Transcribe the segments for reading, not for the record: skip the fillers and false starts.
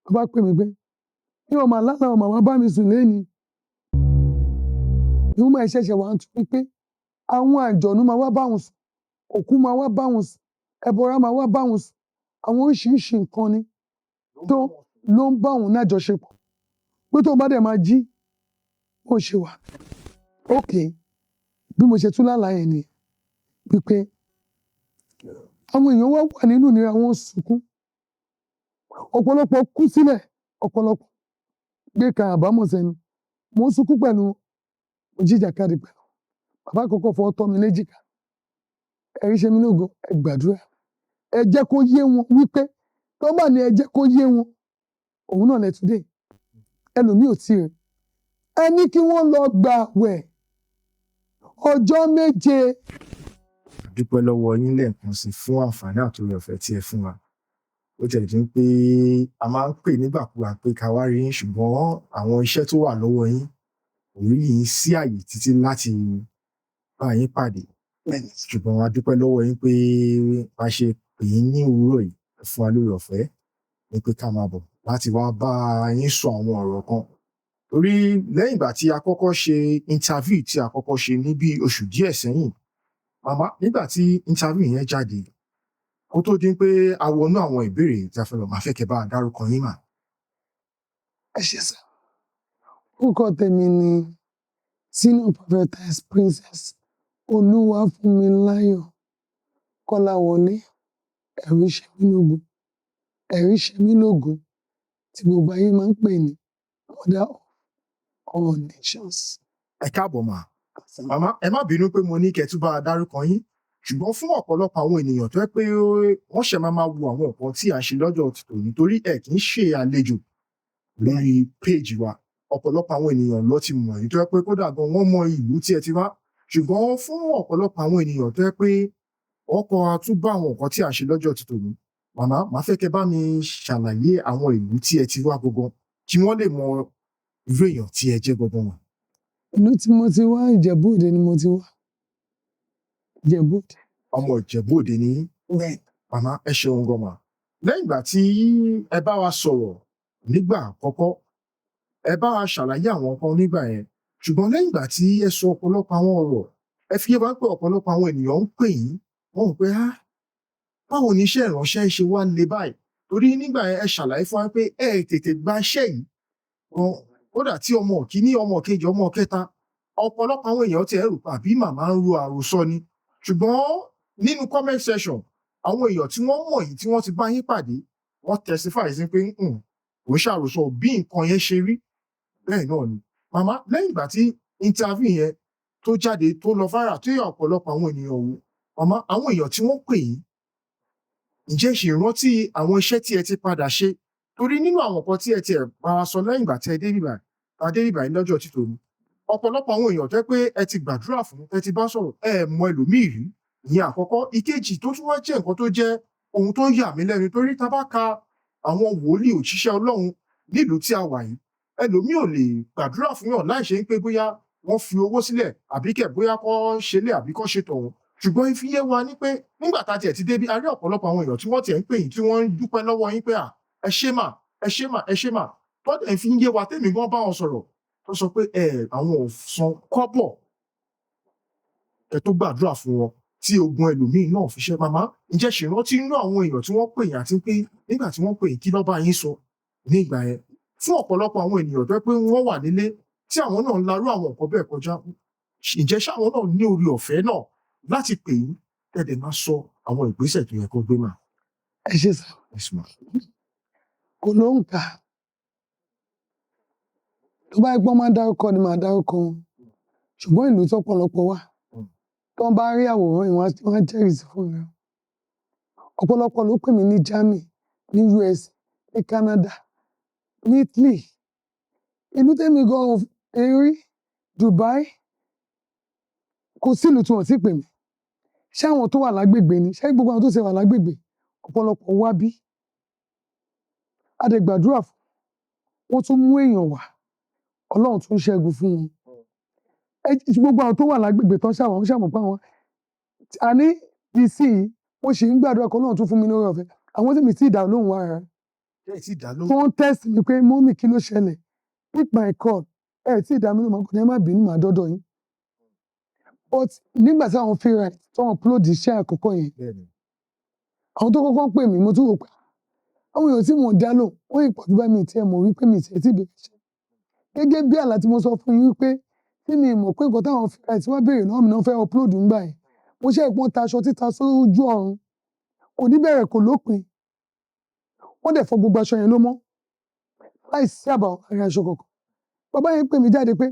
Ó bá pè mí pé mi ò mà lálàá o, màmá bá mi sùn lénìí. Ni woman ṣẹ̀ṣẹ̀ wá ń tún wí pé àwọn àjọ̀nú máa wá bá òun sùn, òkú máa wá bá òun sùn, ẹbọra máa wá bá òun sùn. Àwọn oríṣiríṣi nǹkan ni tó ló ń bá òun lájọṣepọ̀. Pé tóun bá dẹ̀ máa jí, bó ṣe wà. Okay, bí mo ṣe tún lálàá yẹn nìyẹn. Wípé àwọn èèyàn wá wà nínú ìnira, wọ́n ń sunkún. Ọ̀pọ̀lọpọ̀ kú sílẹ̀, ọ̀pọ̀lọpọ̀ gbé ka àbámọ̀ sẹ́nu. Mo ń sunkún pẹ̀lú wọn, mo jìjàkadì pẹ̀lú wọn. Bàbá àkọ́kọ́ fọwọ́ tọ́ mi léjìká. Ẹ̀rí ṣe mí lógo, ẹ gbàdúrà. Ẹ jẹ́ kó yé wọn wípé tó bá ní ẹ jẹ́ kó yé wọn, òun náà lẹ today. Ẹlòmíì ò tí ì rí. Ẹ ní kí wọ́n lọ gbààwẹ̀ ọjọ́ 7. Dúpẹ́ lọ́wọ́ yín lẹ́ẹ̀kan sí fún àǹfààní àtòrí ọ̀fẹ́ tí ẹ fún wa. Ó jẹ́ dín pé a máa ń pè nígbàkúgbà pé ká wá rí yín, ṣùgbọ́n àwọn iṣẹ́ tó wà lọ́wọ́ yín kò rí yín sí àyè títí láti bá yín pàdé. Ṣùgbọ́n a dúpẹ́ lọ́wọ́ yín pé a ṣe pè yín ní òwúrọ̀ yìí fún wa lórí ọ̀fẹ́ ní pé ká máa bọ̀ láti wá bá yín sọ àwọn ọ̀rọ̀ kan. Torí lẹ́yìn ìgbà tí a kọ́kọ́ ṣe interview tí a kọ́kọ́ ṣe ní bí oṣù díẹ̀ sẹ́yìn, màmá nígbà tí interview yẹn jáde, kó tó dín pé a wọnú àwọn ìbéèrè tí a fẹ́ lọ, máa fẹ́ kẹ́ bá a dárúkọ yín mà. Ẹ ṣé sà. Orúkọ tèmi ni Senior Prophetess Princess P.Funmilayo Kọ́láwọlé. Ẹ̀rí ṣe mí lógo. Ẹ̀rí ṣe mí lógo tí gbogbo ayé máa ń pè ní Mother of all nations. Ẹ káàbọ̀ mà. Màmá ẹ má bínú pé mo ní kẹ́ tún bá a dárúkọ yín, ṣùgbọ́n fún ọ̀pọ̀lọpọ̀ àwọn ènìyàn tó jẹ́ pé wọ́n ṣẹ̀ máa wo àwọn nǹkan tí à ń ṣe lọ́jọ́ tòní torí ẹ kì í ṣe àlejò lórí péèjì wa. Ọ̀pọ̀lọpọ̀ àwọn ènìyàn ló ti mọ̀ yín tó jẹ́ pé kódà gan wọ́n mọ ìlú tí ẹ ti wá. Ṣùgbọ́n fún ọ̀pọ̀lọpọ̀ àwọn ènìyàn tó jẹ́ pé wọ́n kọ́ a tún bá àwọn nǹkan tí à ń ṣe lọ́jọ́ tòní. Màmá, màá fẹ́ kẹ́ bá mi ṣàlàyé àwọn ìlú tí ẹ ti wá gangan kí wọ́n lè mọ irú èèyàn tí ẹ jẹ́ gangan mà. Ìlú tí mo ti wá, Ìjẹ̀bú Òde ni mo ti wá. Ìjẹ̀bú Òde. Ọmọ Ìjẹ̀bú Òde ni yín. Bẹ́ẹ̀. Màmá ẹ ṣeun gan mà. Lẹ́yìn ìgbà tí ẹ bá wa sọ̀rọ̀ nígbà àkọ́kọ́, ẹ bá wa ṣàlàyé àwọn kan nígbà yẹn. Ṣùgbọ́n lẹ́yìn ìgbà tí ẹ sọ ọ̀pọ̀lọpọ̀ àwọn ọ̀rọ̀, ẹ fi yé wa pé ọ̀pọ̀lọpọ̀ àwọn ènìyàn ń pè yín, wọ́n rò pé báwo ni iṣẹ́ ìránṣẹ́ ṣe wá le báyìí? Torí nígbà yẹn ẹ ṣàlàyé fún wa pé ẹ tètè gba iṣẹ́ yìí. Kódà tí ọmọ kìíní, ọmọ kejì, ọmọ kẹta, ọ̀pọ̀lọpọ̀ àwọn èèyàn ti ẹ̀ rò pé àbí màmá ń ro àròsọ ni. Ṣùgbọ́n nínú comment section, àwọn èèyàn tí wọ́n mọ̀ yín tí wọ́n ti bá yín pàdé, wọ́n testify sí pé kò ń ṣàròsọ bí nǹkan yẹn ṣe rí. Bẹ́ẹ̀ náà ni. Màmá lẹ́yìn ìgbà tí interview yẹn tó jáde tó lọ viral tó yẹ ọ̀pọ̀lọpọ̀ àwọn ènìyàn wò, màmá àwọn èèyàn tí wọ́n pè yín, ǹjẹ́ ṣe ìrántí àwọn iṣẹ́ tí ẹ ti padà ṣe? Torí nínú àwọn nǹkan tí ẹ ti ẹ̀ bá wa sọ lẹ́yìn ìgbà tí ẹ dé bíbà yìí lọ́jọ́ títòní, ọ̀pọ̀lọpọ̀ àwọn èèyàn tó jẹ́ pé ẹ ti gbàdúrà fún, ẹ ti bá sọ̀rọ̀, ẹ mọ ẹlòmíì rí. Ìyẹn àkọ́kọ́. Ìkejì tó tún wá jẹ́ nǹkan tó jẹ́ ohun tó yà mí lẹ́nu torí tá bá ka àwọn wòlíì òjíṣẹ́ Ọlọ́run nílùú tí a wà yìí, ẹlòmíì ò lè gbàdúrà fún yàn láì ṣe pé bóyá wọ́n fi owó sílẹ̀ àbí kẹ̀ bóyá kọ́ ṣe lé àbí kọ́ ṣe tọ̀hún. Ṣùgbọ́n fi yé wa ní pé nígbà tá tiẹ̀ ti débí, a rí ọ̀pọ̀lọpọ̀ àwọn èèyàn tí wọ́n tiẹ̀ ń pè yín tí wọ́n ń dúpẹ́ lọ́wọ́ yín pé ẹ ṣé mà, ẹ ṣé mà, ẹ ṣé mà. Tó dẹ̀ fi ń yé wa tèmi gan bá wọn sọ̀rọ̀ tó sọ pé àwọn ò san kọ́bọ̀ ẹ tó gbàdúrà fún wọn tí ogun ẹlòmíì náà fi ṣẹ́. Màmá, ǹjẹ́ ṣe rántí inú àwọn èèyàn tí wọ́n pè yín àti pé nígbà tí wọ́n pè yín kí ló bá yín sọ ní ìgbà yẹn? Fún ọ̀pọ̀lọpọ̀ àwọn ènìyàn tó jẹ́ pé wọ́n wà nílé tí àwọn náà ń larú àwọn nǹkan bẹ́ẹ̀ kọjá, ǹjẹ́ ṣáwọn náà ní orí ọ̀fẹ́ náà láti pè yín tẹ̀dẹ̀ máa sọ àwọn ìgbésẹ̀ tó yẹ kó gbé mà? Ẹ ṣé sà. Yes ma. Kò ló ń kà. Tó bá gbọ́n máa dárúkọ ni màá dárúkọ wọn. Ṣùgbọ́n ìlú tọ́pọ̀lọpọ̀ wà. Tó bá rí àwòrán yìí, wọ́n á jẹ́rìí sí fún mi. Ọ̀pọ̀lọpọ̀ ló pè mí ní Germany, ní US, ní Canada, ní Italy. Ìlú tèmi gan rí, Dubai. Kò sí ìlú tí wọ́n ti pè mí. Ṣé àwọn tó wà lágbègbè ni? Ṣé gbogbo àwọn tó ṣe wà lágbègbè? Ọ̀pọ̀lọpọ̀ wá bí. A dẹ̀ gbàdúrà fún wọn. Wọ́n tún mú èèyàn wá. Ọlọ́run tún ṣẹ́gun fún wọn. Gbogbo àwọn tó wà lágbègbè tán ṣàmọ̀ pé àwọn. Àní DC mo ṣì ń gbàdúrà kí Ọlọ́run tún fún mi lórí ọ̀fẹ́. Àwọn tí mi ti dà lóhùn wá rárá. Ṣé ẹ ti dá tí lóhùn? wọ́n test mi pé mọ́mì kí ló ṣẹlẹ̀ pick my call tí ìdá mi ló máa kọ́ ẹ má bínú màá dọ́dọ̀ yín but nígbà tí àwọn free right tí wọ́n upload iṣẹ́ àkọ́kọ́ yẹn Bẹ́ẹ̀ni. àwọn tó kọ́kọ́ pè mí mo tún rò pé àwọn èèyàn tí mò ń dá lò wọ́n ìpọ̀jù bá mi tiẹ̀ mọ̀ wípé mi tiẹ̀ tí bẹ̀rẹ̀ ṣe gẹ́gẹ́ bí àlá tí mo sọ fún yín wípé tí mi mọ̀ pé nǹkan táwọn free right wọ́n béèrè náà mi náà fẹ́ upload ńgbà yẹn mo ṣe ìpọ́n taṣọ títa sójú ọ̀run kò ní bẹ̀rẹ̀ kò lópin wọ́n dẹ̀ fọ gbogbo aṣọ yẹn ló mọ́ láì sí àbàwọ́n lára aṣọ kankan bàbá yẹn pè mí jáde pé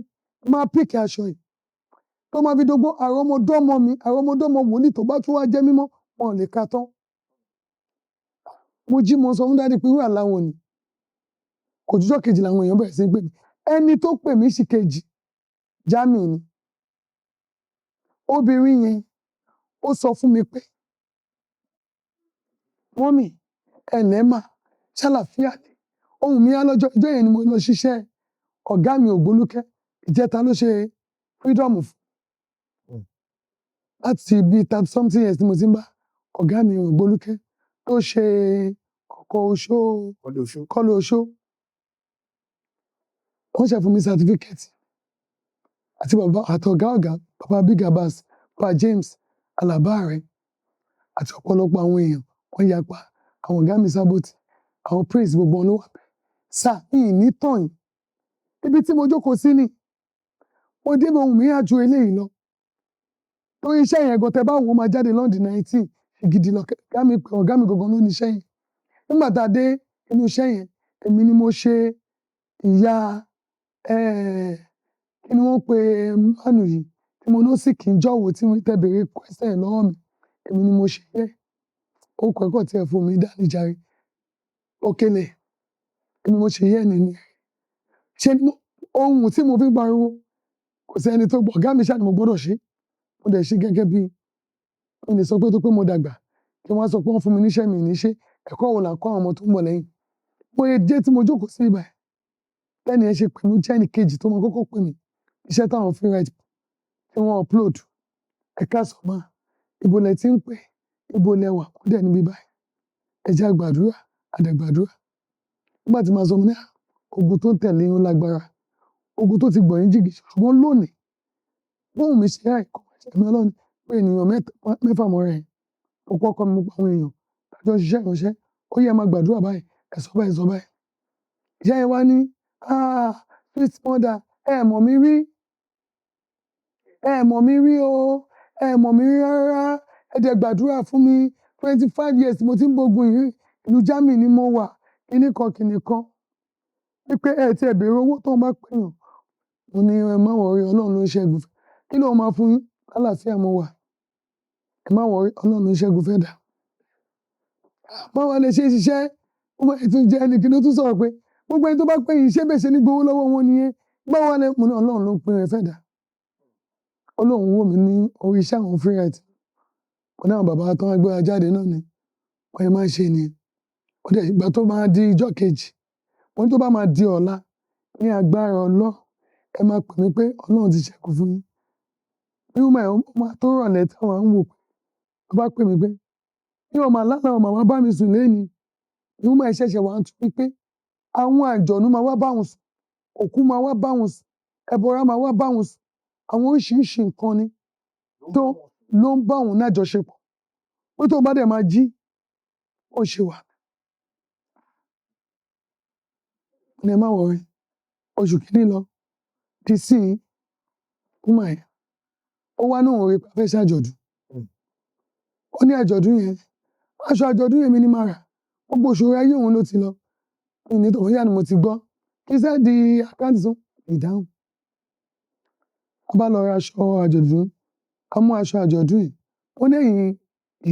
máa píìkì aṣọ yìí tó máa fi dógbó àrọ́mọdọ́mọ wòlíì tó bá tún wá jẹ́ mímọ́ wọn ò lè ka tán mo jí mo sọ fún dáadé pé irú àlá wo ni kò jújọ́ kejì làwọn èèyàn bẹ̀rẹ̀ sí í pè mí ẹni tó pè mí sí kejì Jamiu ni obìnrin yẹn ó sọ fún mi pé mọ́mì ẹ̀lẹ́mà ṣàlàfíà ni ohun mi á lọ́jọ́ ìjọ yẹn ni mo lọ ṣiṣẹ́ ọ̀gá mi Ògbólúkẹ́ ìjẹta ló ṣe freedom fún láti bíi 30 something years tí mo ti ń bá ọ̀gá mi Ògbólúkẹ́ tó ṣe ọkọ̀ oṣó kọ́lé oṣó wọ́n ṣe fún mi certificate àti bàbá àtọ̀gá ọ̀gá bàbá Big Abbas bàbá James Alabare àti ọ̀pọ̀lọpọ̀ àwọn èèyàn wọ́n yapa àwọn ọ̀gá mi Sábòtì àwọn praise gbogbo wọn ló wà bẹ́ẹ̀ sá ìyìn ní tọ̀yìn ibi tí mo jókòó sí ni mo débi ohun mi àjò eléyìí lọ torí iṣẹ́ yẹn gan tẹ bá wọn máa jáde London 19 gidi lọ ọ̀gá mi gangan ló ní iṣẹ́ yẹn nígbà tá a dé inú iṣẹ́ yẹn èmi ni mo ṣe ìyá kí ni wọ́n pe mánu yìí tí mo ní sì kì í jọ̀wọ́ tí wọ́n tẹ bèrè question lọ́wọ́ mi èmi ni mo ṣe yẹ ó kọ́ ẹ̀kọ́ tí ẹ fún mi dání jàre Òkèlè èmi mo ṣe yẹ nìyí ṣe ohun tí mo fi ń pariwo kò sí ẹni tó gbọ́ ọ̀gá mi ṣáà ni mo gbọ́dọ̀ ṣe mo dẹ̀ ṣe gẹ́gẹ́ bí mi lè sọ pé tó pé mo dàgbà kí wọ́n sọ pé wọ́n fún mi níṣẹ́ mi ní ṣe ẹ̀kọ́ wo là ń kọ́ àwọn ọmọ tó ń bọ̀ lẹ́yìn mo yẹ jẹ́ tí mo jókòó sí ibà tẹ́ni ẹ ṣe pè mí jẹ́ ẹnì kejì tó mọ kókó pè mí iṣẹ́ táwọn free right tí wọ́n upload ẹ̀ka sọ̀mọ́ ibo lẹ ti ń pè ibo lẹ wà kó dẹ̀ níbi báyìí ẹ̀jẹ̀ àgbàdúrà àdẹ̀gbàdúrà nígbà tí màá sọ mo ní ogun tó ń tẹ̀lé yín lágbára ogun tó ti gbọ̀yìn jìgì ṣùgbọ́n lónìí bóun mi ṣe àìkọ́ ẹ̀mí Ọlọ́run pé ènìyàn mẹ́fà mọ́ rẹ̀ mo kọ́ ọkọ mi mo pa àwọn èèyàn tájọ́ ṣiṣẹ́ ìránṣẹ́ ó yẹ máa gbàdúrà báyìí ẹ̀sọ́ báyìí ẹ̀sọ́ báyìí ìyá yẹn wá ní sweet mother ẹ mọ̀ mi rí o ẹ mọ̀ mi rí rárá ẹ dẹ̀ gbàdúrà fún mi 25 years mo ti ń bógun yìí ìlú Germany ni mo wà kíní kan wípé ẹ ti ẹ̀ béèrè owó tó ń bá pè yàn mo ní ẹ má wọrí Ọlọ́run ló ń ṣẹ́gun kí ló máa fún yín àlàáfíà mo wà ẹ má wọrí Ọlọ́run ló ń ṣẹ́gun fẹ́ dà báwa lè ṣe ṣiṣẹ́ ó máa tún jẹ́ ẹnì kí ló tún sọ̀rọ̀ pé gbogbo ẹni tó bá pè yín ṣé bẹ́ẹ̀ ṣe ní gbowó lọ́wọ́ wọn nìyẹn báwa lè mo ní Ọlọ́run ló ń pín ẹ fẹ́ dà Ọlọ́run wò mí ní orí iṣẹ́ àwọn free right mo ní àwọn bàbá tó wá gbé wa jáde náà ni wọ́n yẹn máa ń ṣe nìyẹn ó dẹ̀ ìgbà tó máa di ijọ́ kejì wọ́n tó bá máa di ọ̀la ní agbára Ọlọ́run ẹ máa pè mí pé Ọlọ́run ti ṣẹ́gun fún yín bí wọ́n máa tó rọ̀lẹ́ táwọn ń wò tó bá pè mí pé bí wọ́n máa lálàá wọn màmá bá mi sùn lẹ́ni bí wọ́n máa ṣẹ̀ṣẹ̀ wá ń tún pé àwọn àjọ̀nú máa wá báwọn sùn òkú máa wá báwọn sùn ẹbọra máa wá báwọn sùn àwọn oríṣiríṣi nǹkan ni tó ló ń bá òun náà jọṣepọ̀ pé tó bá dẹ̀ máa jí ó ṣe wà ní ẹ má wọrí oṣù kìíní lọ di sí kúmà yẹn ó wá náà rí pé fẹ́ ṣàjọ̀dún ó ní àjọ̀dún yẹn aṣọ àjọ̀dún yẹn mi ní máa rà gbogbo òṣèré ayé òun ló ti lọ ní tòun yà ni mo ti gbọ́ kí sẹ́ di àkáǹtì sún ìdáhùn a bá lọ ra aṣọ àjọ̀dún a mú aṣọ àjọ̀dún yìí ó ní ẹ̀yìn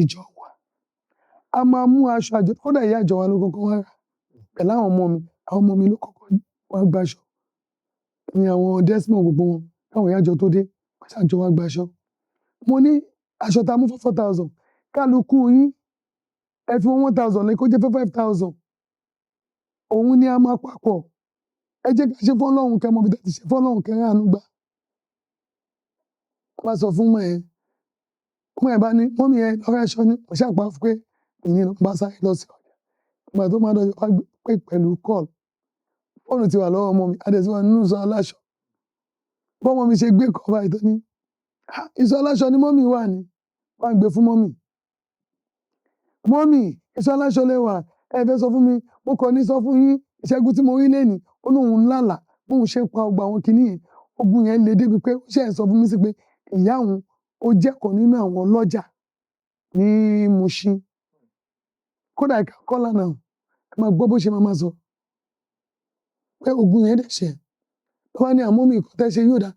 ìjọ wa a máa mú aṣọ àjọ̀dún kódà ìyá ìjọ wa ló kọ́kọ́ wá rà pẹ̀lú àwọn ọmọ mi ló kọ́kọ́ wá gbaṣọ ní àwọn desmond gbogbo wọn káwọn ìyá ìjọ tó dé wọ́n ṣàjọ wá gbaṣọ mo ní aṣọ tá a mú for 4,000 kálukú yín ẹ fi 1,000 lẹ kó jẹ́ 5,000 òun ni a máa papọ̀ ẹ jẹ́ ká ṣe fọ́lọ́hun kẹ́ mọ́ bí tẹ́tí ṣe fọ́lọ́hun kẹ́ ránú gbà wọ́n sọ fún mọ́ ẹ bá ní mọ́mí ẹ lọ́rẹ́ aṣọ ní ọ̀ṣẹ́ àpá fún pé ìyẹn bá sáré lọ sí ọjà ìgbà tó máa dọ̀jọ́ pè pẹ̀lú call fóònù ti wà lọ́wọ́ ọmọ mi adẹ̀sí wà nínú ìsọ̀ aláṣọ bọ́mọ mi ṣe gbé kọ́ báyìí tó ní ìsọ̀ aláṣọ ni mọ́mì wà ní wọ́n á gbé fún mọ́mì ìsọ̀ aláṣọ lè wà ẹ fẹ́ sọ fún mi mo kàn ní sọ fún yín ìṣẹ́gun tí mo rí lẹ́nìí ó lóun lálà bóun ṣe pa ọgbà àwọn kìíní yẹn ogun yẹn le débi pé ó ṣe ń sọ fún mi sí pé ìyá òun ó jẹ́kọ̀ọ́ nínú àwọn ọlọ́jà ní Mushin kódà ìka kọ́là náà ẹ máa gbọ́ bó ṣe máa sọ pé ogun yẹn dẹ̀ ṣe tó bá ní àmọ́mì kò tẹ́ ṣe yóò dá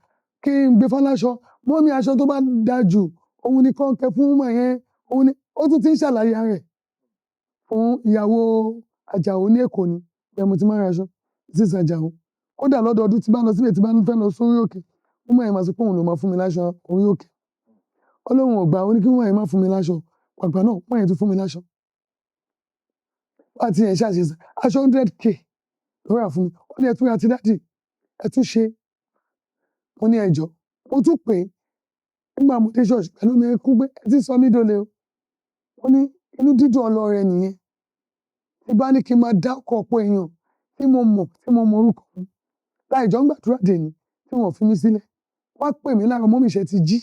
kí n gbé fáláṣọ mọ́mì aṣọ tó bá da jù òun ni kọ́ńkẹ́ fún ọmọ yẹn òun ni ó tún ti ń ṣàlàyé rẹ̀ fún ìyàwó Àjàó ní Èkó ni bẹ́ẹ̀ mo ti máa ń raṣọ sísè Àjàó kódà lọ́dọọdún tí bá lọ síbẹ̀ tí bá fẹ́ lọ sórí òkè ọmọ yẹn máa sọ pé òun ló máa fún mi láṣọ orí òkè Ọlọ́run ò gbà ó ní kí wọ́n yẹn má fún mi láṣọ pàgbà náà wọ́n yẹn tún fún mi láṣọ wọ́n àti yẹn ṣàṣeyẹsẹ aṣọ 100k ló rà fún mi ó ní ẹtún àti dáàdì ẹtún ṣe mo ní ẹjọ́ mo tún pè é nígbà mo dé ṣọ́ọ̀ṣì pẹ̀lú mi kú pé ẹ ti sọ mí dole o ó ní inú dídùn ọlọ́rẹ nìyẹn tí bá ní kí n máa dá ọkọ̀ ọ̀pọ̀ èèyàn tí mo mọ orúkọ fún láì jọ ń gbàdúrà dè ní tí wọ́n fi mí sílẹ̀ wọ́n pè mí láàárọ̀ mọ́mì ṣe ti jí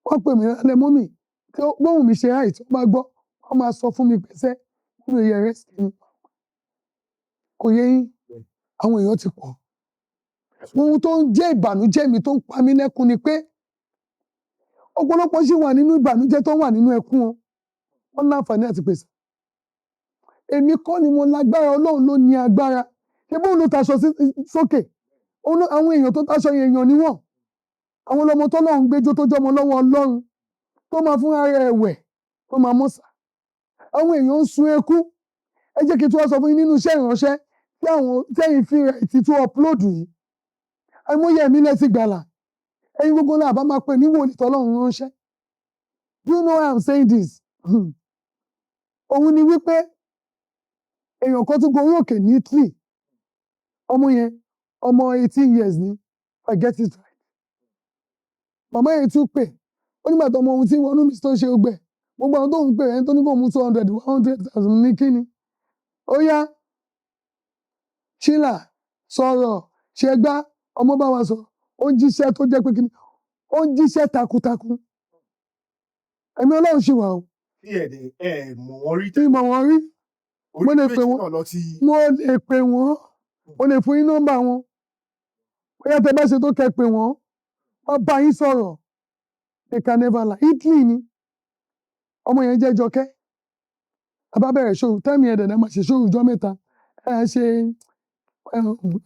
wọ́n pè mí lálẹ́ mọ́mì tí gbóhùn mi ṣe ráì tí wọ́n bá gbọ́ wọ́n máa sọ fún mi pẹ́sẹ́ nínú iye rẹ̀ sí ni kò yẹ yín àwọn èèyàn ti pọ̀ ohun tó ń jẹ́ ìbànújẹ́ mi tó ń pa mí lẹ́kún ni pé ọ̀pọ̀lọpọ̀ ṣì wà nínú ìbànújẹ́ tó wà nínú ẹkún wọn wọ́n láǹfààní àti pèsè èmi kọ́ ni mo lágbára Ọlọ́run ló ní agbára ṣé bóun ló taṣọ sókè àwọn èèyàn tó taṣọ yẹn èèyàn ni wọ́n àwọn ọlọmọ tó lọ́run gbẹjọ́ tó jọmọ lọ́wọ́ Ọlọ́run tó máa fún ara ẹ̀wẹ̀ tó máa mọ́sà àwọn èèyàn ń sun ẹkún ẹ jẹ́ kí n tún wá sọ fún yín nínú iṣẹ́ ìránṣẹ́ tí àwọn tẹ́yìn fi rẹ̀ ti tún upload yìí àìmọye ẹ̀mí lẹ́sìn gbàlà ẹ̀yin gbogbo náà bá máa pè ní wòlíì tọ́lọ́run ránṣẹ́ do you know why I'm saying this òun ni wípé èèyàn kan tún gorí òkè ní Italy ọmọ yẹn ọmọ 18 years ni I get it right màmá yẹn tún pè ó nígbà tó ọmọ ohun tí wọnú mi tó ṣe gbẹ gbogbo àwọn tó ń pè ẹni tó ní kò mú 200 100,000 ní kíni ó yá ṣílà sọ̀rọ̀ ṣẹgbá ọmọ bá wa sọ ó jíṣẹ́ tó jẹ́ pé kíni ó jíṣẹ́ takuntakun ẹ̀mí Ọlọ́run ṣì wà o. tí ẹ mọ̀ wọ́n rí tí mọ̀ wọ́n rí mo lè pè wọ́n mo lè fún yín nọ́mbà wọn bóyá tẹ bá ṣe tó kẹ́ pè wọ́n wọ́n bá yín sọ̀rọ̀ they can never lie Italy ni ọmọ yẹn jẹ́ Jọkẹ́ àbá bẹ̀rẹ̀ ṣòro tẹ́mi ẹ̀dẹ̀ náà máa ṣe ṣòro ọjọ́ mẹ́ta ṣe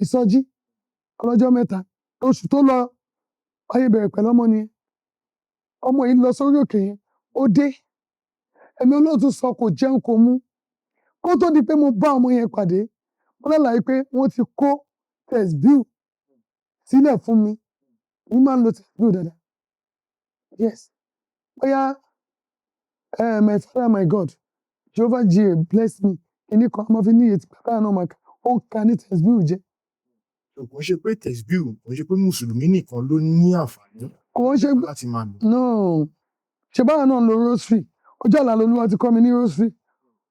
ìsọjí ọlọ́jọ́ mẹ́ta oṣù tó lọ ayé bẹ̀rẹ̀ pẹ̀lú ọmọ nìyẹn ọmọ yìí lọ sórí òkè yẹn ó dé ẹ̀mí olóòtú sọ kò jẹun kò mú kó tó di pé mo bá ọmọ yẹn pàdé mo lálàyé pé wọ́n ti kó tẹ̀sbíù sílẹ̀ fún mi ní máa ń lo tẹ̀sbíù dáadáa yes bóyá my father my God Jehovah Jireh bless me kìíní kan a máa fi níyè tí bàbá náà máa kà ó ń ka ní tẹ̀sbíù jẹ́. kò ń ṣe pé tẹ̀sbíù kò ń ṣe pé mùsùlùmí nìkan ló ní àǹfààní kò ń ṣe láti máa lò. no ṣe báwa náà lo rosary ojú àlá lolúwa ti kọ́ mi ní rosary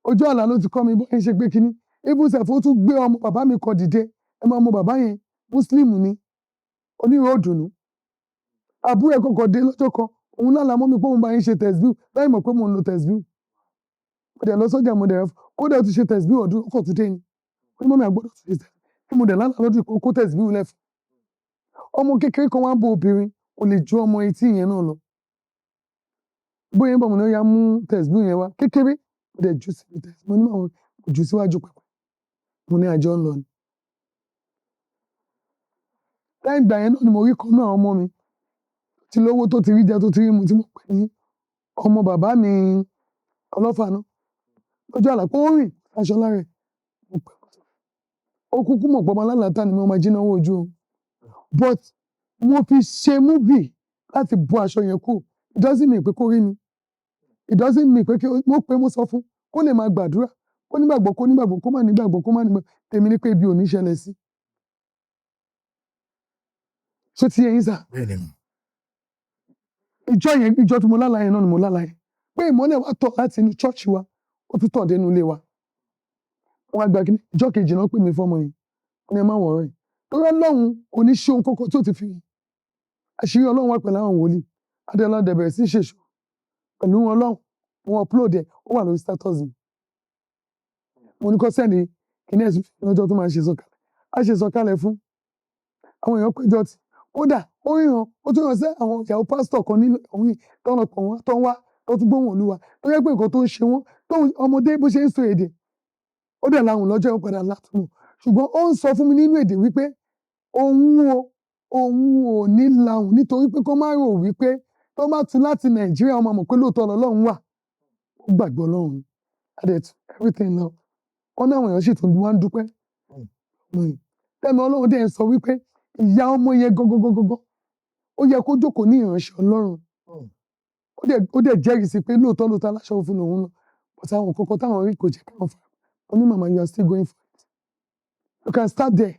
ojú àlá ló ti kọ́ mi bó ń ṣe gbé kínní ibùsẹ̀fọ́ tún gbé ọmọ bàbá mi kọ dìde ẹ máa mọ bàbá yẹn muslim ni onírò òdùnnú àbúrò ẹ̀ kọ̀kọ̀ dé lọ́jọ́ kan òun náà làmọ́ mi pé òun bá yín ṣe tẹ̀sbíù láì mọ̀ pé mò ń lo tẹ̀sbíù mo dẹ̀ lọ sọ́jà mo dẹ̀ kódà ó ti ṣe tẹ̀sbíù ọdún ọkọ̀ tó dé ni ó ní mọ́mí àgbọ̀dọ̀ tó ṣe tẹ̀sbíù tí mo dẹ̀ lánàá lọ́dún kó tẹ̀sbíù lẹ́fù ọmọ kékeré kan wá ń bo obìnrin kò lè ju ọmọ etí yẹn náà lọ bóyá ń bọ̀ mo ní ó yá mú tẹ̀sbíù yẹn wá kékeré mo dẹ̀ jù síbi tẹ̀sbíù mo ní máa jù síwájú pẹ̀pẹ̀ mo ní àjọ ń lọ ni láì gbà yẹn náà ni mo rí kan náà ọmọ mi tí lówó tó ti rí jẹ tó ti rí mu tí mo pè ní ọmọ bàbá mi ọlọ́fà náà lọ́jọ́ àlàpé ó rìn aṣọ lára ẹ̀ ó kúkú mọ̀ pọ̀ ọmọ alálàáta ni mo máa jí náwó ojú o but mo fi ṣe múvì láti bu aṣọ yẹn kù it doesn't mean pé kó rí mi it doesn't mean pé mo sọ fún kó lè máa gbàdúrà kó nígbàgbọ́ kó nígbàgbọ́ kó má nígbàgbọ́ kó má nígbàgbọ́ tèmi ní pé ibi ò ní ṣẹlẹ̀ sí. ṣé ti yẹ yín sà? ìjọ tí mo lálàá yẹn náà ni mo lálàá yẹn pé ìmọ́lẹ̀ wa tọ̀ láti inú chọ́ọ̀chì wa ó tún tọ̀ dénú ilé wa wọ́n á gba kíní ìjọ́ kejì náà pè mí fọ́mọ yẹn wọ́n ní ẹ má wọ̀ọ́rọ̀ torí Ọlọ́run kò ní ṣe ohun kókó tó ti fi hàn àṣírí Ọlọ́run wà pẹ̀lú àwọn wòlíì adéọlá dẹ̀ bẹ̀rẹ̀ sí ṣèṣù pẹ̀lú Ọlọ́run wọn upload ẹ̀ ó wà lórí status mi mo ní kó sẹ́ni kíní ẹ̀sùn lọ́jọ́ tó máa ṣe sọ̀kalẹ̀ á ṣe sọ̀kalẹ̀ fún àwọn èèyàn péjọ tí kódà ó ríran ó tún ràn sí àwọn ìyàwó pásítọ̀ kan nínú òun tọ́nà pọ̀ wọ́n tó ń wá tó tún gbóhùn Olúwa tó yẹ pé nǹkan tó ń ṣe wọ́n tó ọmọdé bó ṣe ń sọ èdè ó dẹ̀ láhùn lọ́jọ́ ó padà látùmọ̀ ṣùgbọ́n ó ń sọ fún mi nínú èdè wípé òun ò ní lahùn nítorí pé kó má rò wípé tó bá tu láti Nàìjíríà ọmọ mọ̀ pé lóòótọ́ Ọlọ́run wà ó gbàgbọ́ Ọlọ́run adẹ̀tù everything lọ wọn náà àwọn èèyàn sì tún wá ń dúpẹ́ tẹ́mi Ọlọ́run dẹ̀ ń sọ wípé ìyá ọmọ yẹn gọgọgọgọgọ ó yẹ kó jókòó ní ìránṣẹ́ Ọlọ́run ó dẹ̀ jẹ́rìí sí pé lóòótọ́ aláṣọ òfin lòun lọ but àwọn kọ̀ọ̀kan táwọn rí kò jẹ́ káwọn fà ó ní màmá you are still going for it you can start there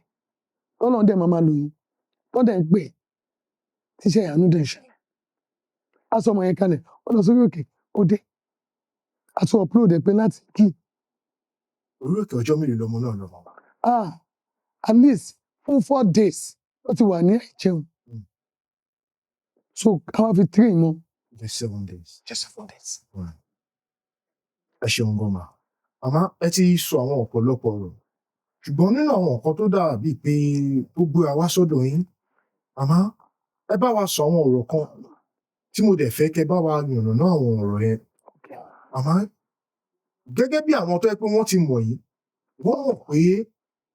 Ọlọ́run dẹ̀ màmá lò yín tó dẹ̀ ń pè tíṣẹ́ ìyanu dẹ̀ ń ṣẹlẹ̀ aṣọ ọmọ yẹn kalẹ̀ ó lọ sórí òkè ó dé àti upload ẹ̀ pé láti kí. orí òkè ọjọ́ mélòó lọmọ náà lọ. At least fún 4 days ó ti wà ní àìjẹun so káwá fi 3 mọ́. just 7 days. just 7 days. ẹ ṣeun gọ́mà àmọ́ ẹ ti sọ àwọn ọ̀pọ̀lọpọ̀ ọ̀rọ̀ ṣùgbọ́n nínú àwọn nǹkan tó dàbí pé ó gbé wa wá sọ́dọ̀ yín àmọ́ ẹ bá wa sọ àwọn ọ̀rọ̀ kan tí mo dẹ̀ fẹ́ kẹ́ bá wa yànnàná àwọn ọ̀rọ̀ yẹn àmọ́ gẹ́gẹ́ bí àwọn tó yẹ pé wọ́n ti mọ̀ yín wọ́n mọ̀ pé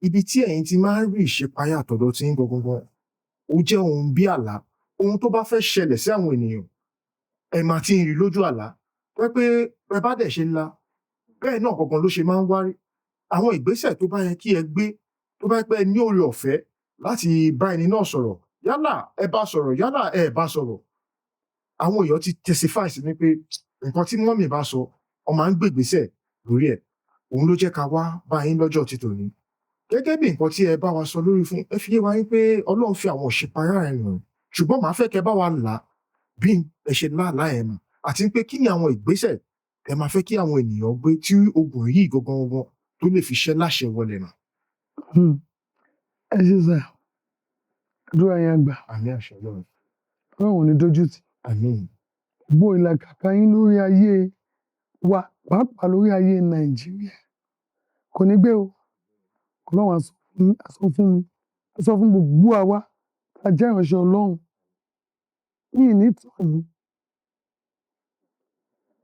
ibi tí ẹ̀yin ti máa ń rí ìṣípayá àtọ̀dọ̀ tí ń gangan ó jẹ́ ohun bí àlá ohun tó bá fẹ́ ṣẹlẹ̀ sí àwọn ènìyàn ẹ máa ti ń rí lójú àlá pé ẹ bá dẹ̀ ṣe ńlá bẹ́ẹ̀ náà gangan ló ṣe máa ń wárí àwọn ìgbésẹ̀ tó bá yẹ kí ẹ gbé tó bá pẹ́ ní oore ọ̀fẹ́ láti bá ẹni náà sọ̀rọ̀ yálà ẹ bá sọ̀rọ̀ yálà ẹ bá sọ̀rọ̀ àwọn èèyàn ti testify sí ni pé nǹkan tí mọ́mì bá sọ ọ máa ń gbé ìgbésẹ̀ lórí ẹ̀ òun ló jẹ́ ká wá bá yín lọ́jọ́ ti tòní gẹ́gẹ́ bí nǹkan tí ẹ bá wa sọ lórí fún ẹ fi yé wa yín pé Ọlọ́run fi àwọn òṣìpayá ẹ̀ hàn ṣùgbọ́n màá fẹ́ kẹ́ bá wa là bí ẹ ṣe láàlá ẹ̀ mọ̀ àti pé kí ni àwọn ìgbésẹ̀ ẹ máa fẹ́ kí àwọn ènìyàn gbé tí ogun yìí gangan tó lè fi ṣẹ́ láṣẹ wọlé nà. ẹ ṣe sà àdúrà yẹn gbà. àmín àṣẹ Ọlọ́run. Ọlọ́run ò ní dójú tì. àmín. gbogbo ìlàkàkà yín lórí ayé wa pàápàá lórí ayé Nàìjíríà kò ní gbé o Ọlọ́run àsọ fún mi àsọ fún gbogbo àwa tá a jẹ́ ìránṣẹ́ Ọlọ́run ní ìnítàn yìí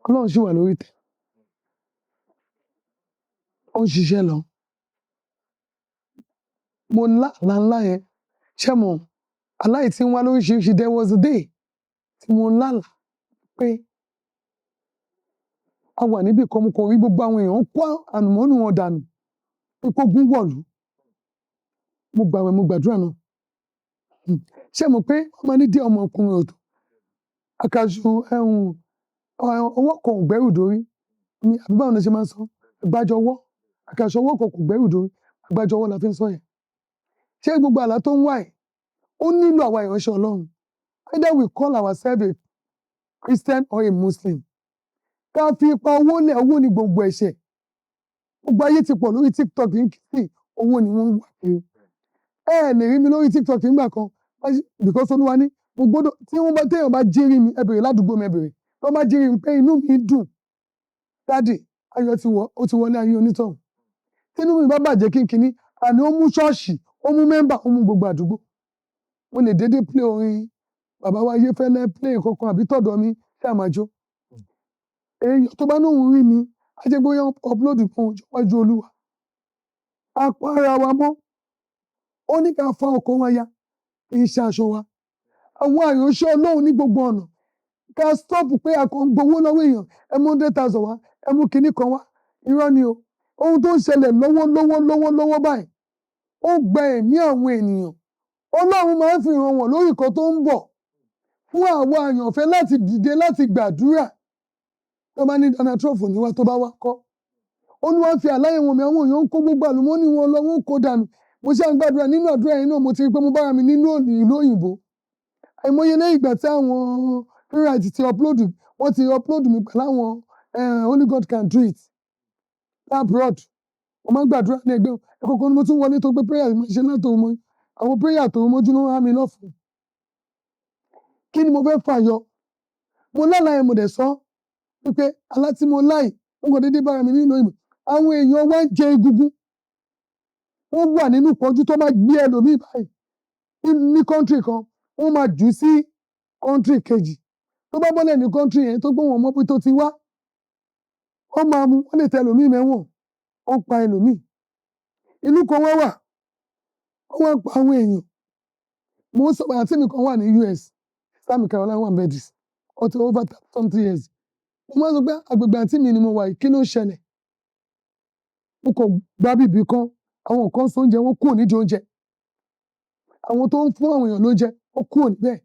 Ọlọ́run ṣì wà lórí tẹ̀ ó ń ṣiṣẹ́ lọ mo ńlá yẹn ṣé mo aláì tí ń wá lóríṣiríṣi there was a day tí mo lálà pé a wà níbi kan mo kàn rí gbogbo àwọn èèyàn kó ànùmọ́nù wọn dànù pé kó gún wọ̀lú mo gbàwẹ̀ mo gbàdúrà náà ṣé mo pé ọmọ ní díẹ̀ ọmọkùnrin òtò àkàṣù ọwọ́ kan ò gbẹ́rù dórí ni àbí báwọn ló ṣe máa ń sọ àgbájọ ọwọ́ àkàṣù ọwọ́ kan kò gbẹ́rù dórí àgbájọ ọwọ́ la fi ń sọ yẹn ṣé gbogbo àlá tó ń wá ẹ̀ ó nílò àwa ìránṣẹ́ Ọlọ́run either we call ourselves a Christian or a Muslim ká fi ipa owó lẹ̀ owó ní gbogbo ẹ̀ṣẹ̀ gbogbo ayé ti pọ̀ lórí TikTok yìí sí owó ni wọ́n ń wá kiri ẹ lè rí mi lórí TikTok nígbà kan because Olúwa ní mo gbọ́dọ̀ tí wọ́n bá téèyàn bá jírí mi ẹ bèrè ládùúgbò mi ẹ bèrè tó bá jírí mi pé inú mi dùn dáàdì ayọ̀ ó ti wọlé ayé onítọ̀hún tí inú mi bá bàjẹ́ kínkínní àní ó mú ṣọ́ọ̀ṣì ó mú mẹ́mbà ó mú gbogbo àdúgbò mo lè déédéé play orin bàbá wa Ayéfẹ́lẹ́ play kankan àbí tọ̀dọ̀ mi ṣé àmàjọ èèyàn tó bá lóun rí mi ajẹgbóyà upload kan wájú Olúwa apá ara wa mọ́ ó ní ká fa ọkọ̀ wa ya kì í ṣe aṣọ wa àwọn àyànṣẹ́ Ọlọ́run ní gbogbo ọ̀nà ká stop pé a kàn gbowó lọ́wọ́ èèyàn ẹ mú 100,000 wá ẹ mú kinní kan wá irọ́ ni o ohun tó ń ṣẹlẹ̀ lọ́wọ́ báyìí ó gba ẹ̀mí àwọn ènìyàn Ọlọ́run máa ń fi hàn wọ́n lórí kan tó ń bọ̀ fún àwọn àyànfẹ́ láti dìde láti gbàdúrà tó bá ní Donald Trump níwá tó bá wá kọ́ Olúwa fi àlàyé wọn mi àwọn èèyàn ń kó gbogbo àlùmọ́ọ́nì wọn lọ wọn kó dànù mo ṣe à ń gbàdúrà nínú àdúrà yẹn náà mo ti rí pé mo bára mi nínú ìlú òyìnbó àìmọye lẹ́yìn ìgbà tí àwọn playwright ti upload wọ́n ti upload mi pẹ̀lú àwọn only God can do it abroad mo máa ń gbàdúrà ní ẹgbẹ́ ẹ̀kọ́kọ́ ni mo tún wọlé tó gbé prayer mo ṣe látòun mọ́ àwọn prayer tó mójú ló ń há mi lọ́fun kí ni mo fẹ́ fàyọ mo lálàá yẹn mo dẹ̀ sọ wípé alá tí mo láì mo kàn déédéé bára mi nínú ìmọ̀ àwọn èèyàn wá ń jẹ egungun wọ́n wà nínú ìpọ́njú tó máa gbé ẹlòmíì báyìí ní kọ́ńtírì kan wọ́n máa jù ú sí kọ́ńtírì kejì tó bá bọ́lẹ̀ ní kọ́ńtírì yẹn tó gbé wọn mọ́ pé tó ti wá wọ́n máa mú wọ́n lè tẹ ẹlòmíì mẹ́wọ̀n wọ́n pa ẹlòmíì ìlú kan wá wà wọ́n wá pa àwọn èèyàn mo ń sọ àǹtí mi kan wà ní US South Carolina wà bẹ́ẹ̀dì ọtí over 30 years mo máa ń sọ pé agbègbè àǹtí mi ni mo wà yìí kí ló ń ṣẹlẹ̀ mo kàn gbá bíbí kan àwọn kan sọ oúnjẹ wọn kúrò nídìí oúnjẹ àwọn tó ń fún àwọn èèyàn lóúnjẹ wọn kúrò níbẹ̀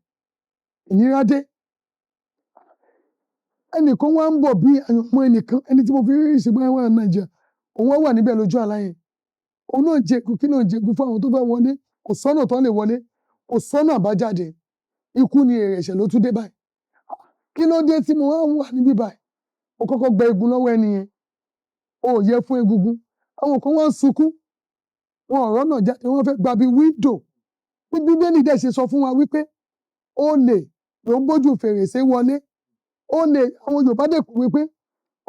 ìnira dé ẹnìkan wá ń bọ̀ bí àyànmọ́ ẹnìkan ẹni tí mo fi rí ìṣègbè àwọn ará Nàìjíríà òun wá wà níbẹ̀ lójú àlá yẹn òun náà jẹ̀kú kí náà jẹ̀kú fún àwọn tó fẹ́ wọlé kò sọ́nà tó lè wọlé kò sọ́nà àbájáde ikú ni èrè ẹ̀ṣẹ̀ ló tún dé báyìí kí ló dé tí mo wá wà níbí báyìí mo kọ́kọ́ gba egun lọ́wọ́ ẹni yẹn o ò yẹ fún egungun àwọn kan wá ń sunkún wọn ọ̀rọ̀ náà jáde wọ́n fẹ́ gba bí wíńdò bí Bíbélì dẹ̀ ṣe sọ fún wa wípé olè ló ń bójú fèrèsé wọlé olè àwọn Yorùbá dẹ̀ kú wípé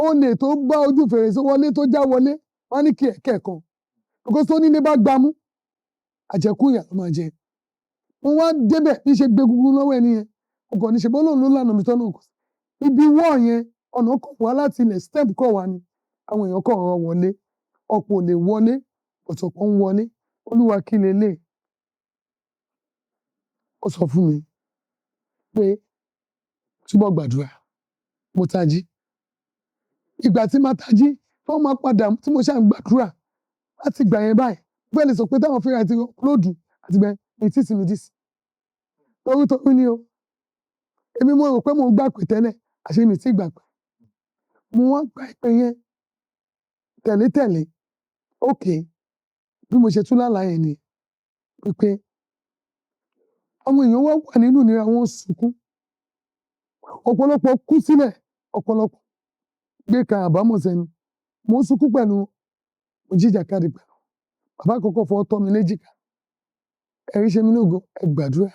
olè tó bá ojú fèrèsé wọlé tó já wọlé wọ́n ní kí ẹ̀kẹ́ kan because tó nílé bá gbámú àjẹkù ìyà ló máa jẹ mo wá débẹ̀ bí ṣe gbé egungun lọ́wọ́ ẹni yẹn ọkọ̀ ní ṣe bọ́ lóun ló lànà mi tọ́nà kù ibi wọ́ọ̀ yẹn ọ̀nà kọ̀ wá láti ilẹ̀ step kọ̀ wá ni àwọn èèyàn kọ̀ rọ wọlé ọ̀pọ̀ ò lè wọlé ọ̀tọ̀ kan ń wọlé Olúwa kí lélẹ̀ ó sọ fún mi pé túbọ̀ gbàdúrà mo tají ìgbà tí máa tají tí wọ́n máa padà tí mo ṣáà ń gbàdúrà láti gbà yẹn báyìí bẹ́ẹ̀ lè sọ pé táwọn fẹ́ràn ti lóòdù àti bẹ́ẹ̀ ní tí sinmi dì sí torí ni o èmi mo rò pé mo gbà pé tẹ́lẹ̀ àṣé mi ti gbà pé mo wá gba ìpè yẹn tẹ̀lé ókè bí mo ṣe tún lálàá yẹn ni pé àwọn èèyàn wá wà nínú ìnira wọn sunkún ọ̀pọ̀lọpọ̀ kú sílẹ̀ ọ̀pọ̀lọpọ̀ gbé ka àbámọ̀ sẹ́nu mo ń sunkún pẹ̀lú òjìjàkadì pẹ̀lú bàbá àkọ́kọ́ fọwọ́ tọ́ mi léjìká ẹ̀rí ṣe mí lógo ẹ gbàdúrà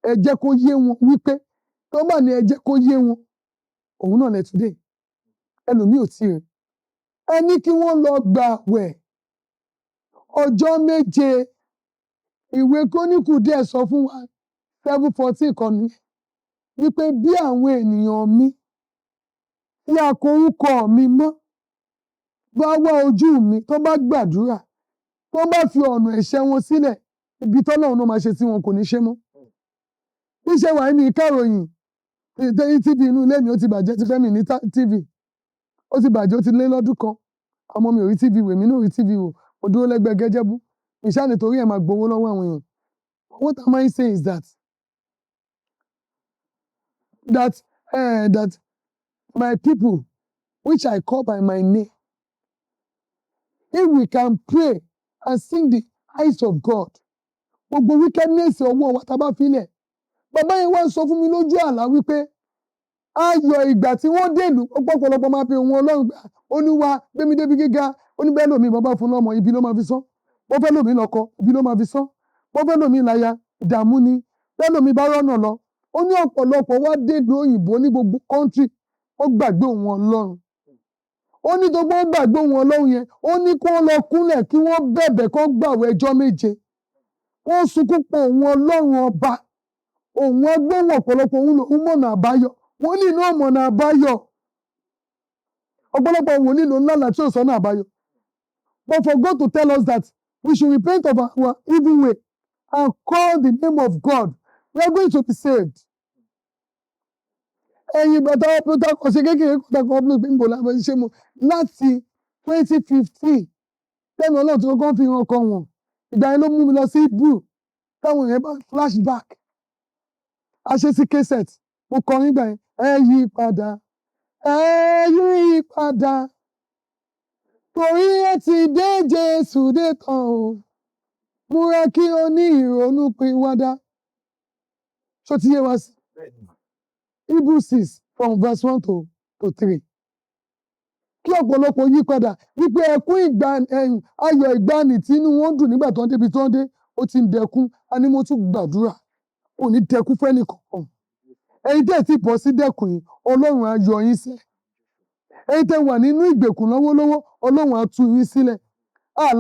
ẹ jẹ́ kó yé wọn wípé tó bá ní ẹ jẹ́ kó yé wọn òun náà lẹ́túndé ẹlòmíì ò tí rẹ̀ ẹ ní kí wọ́n lọ gbààwẹ̀ ọjọ́ méje ìwé Króníkù díẹ̀ sọ fún wa 7:14 kan ní wípé bí àwọn ènìyàn mi tí a kọ orúkọ mi mọ́ bá wá ojú mi tó bá gbàdúrà tó bá fi ọ̀nà ẹ̀ṣẹ̀ wọn sílẹ̀ ibi tọ́lọ́run náà máa ṣe tí wọn kò ní ṣe mọ́ níṣẹ́ wàá mi káròyìn tv inú ilé mi ó ti bàjẹ́ ti fẹ́ mi ní tv ó ti bàjẹ́ ó ti lé lọ́dún kan ọmọ mi ò rí tv wò èmi náà ò rí tv wò mo dúró lẹ́gbẹ̀ẹ́ gẹ́jẹ́bú ìṣáà nítorí ẹ̀ máa gbowó lọ́wọ́ àwọn èèyàn what am I saying is that my people which I call by my name if we can pray and sing the eyes of God gbogbo wickedness ọwọ́ wa tá a bá filẹ̀ bàbá yẹn wá sọ fún mi lójú àlá wípé ayọ̀ ìgbà tí wọ́n dèlù ọ̀pọ̀lọpọ̀ máa fi ohun Ọlọ́run gbà Olúwa gbémi débi gíga oníbẹ̀ lómi bàbá fún lọ́mọ ibi ló máa fi sán wọ́n fẹ́ lómi lọ́kọ ibi ló máa fi sán wọ́n fẹ́ lómi láya ìdààmú ni bẹ́ẹ̀ lómi bá rọ́nà lọ ó ní ọ̀pọ̀lọpọ̀ wá dèlù òyìnbó ní gbogbo kọ́ńtì ó gbàgbé ohun Ọlọ́run ó ní tó gbọ́ gbàgbé ohun Ọlọ́run yẹn ó ní kó lọ kúnlẹ̀ kí wọ́n bẹ̀bẹ̀ kó gbàwẹ̀ ọjọ́ méje wọ́n sunkún pọ̀ ohun Ọlọ́run ọba òun ẹgbọ́n ọ̀pọ̀lọpọ̀ òun lòun mọ̀nà àbáyọ wọ́n ní iná mọ̀nà àbáyọ ọ̀pọ̀lọpọ̀ òun nílò ńlá láti ọ̀sán náà àbáyọ but for God to tell us that we should repent of our evil way and call the name of God we are going to be saved. ẹ̀yin bàtà ọ̀pẹ̀tà ọ̀sẹ̀ kékeré kọ́tà kan ọ̀pẹ̀ pé ń bọ̀ lábẹ́ iṣẹ́ mu láti 2015 tẹ́mi Ọlọ́run tí kọ́kọ́ fi hàn ọkọ wọn ìgbà yẹn ló mú mi lọ sí Hebrew táwọn èèyàn bá flashback aṣẹ́sí kẹsẹ̀t mo kọ nígbà yẹn ẹ yí padà torí ẹ ti dé Jésù dé tán o múra kí o ní ìrònú pìwàdà ṣó ti yé wa sí Hebrew 6 from verse 1 to 3 kí ọ̀pọ̀lọpọ̀ yí padà wípé ẹkún ayọ̀ ìgbàanì tí inú wọn dùn nígbà tó ń débi tó ń dé ó ti ń dẹkún. A ní mo tún gbàdúrà ò ní dẹkún fẹ́ni kankan. Ẹ̀yin tẹ́ ẹ̀ tí bọ́ sí dẹ́kun yìí Ọlọ́run á yọ yín sẹ́. Ẹ̀yin tẹ́ wà nínú ìgbèkùn lọ́wọ́lọ́wọ́ Ọlọ́run á tú yín sílẹ̀.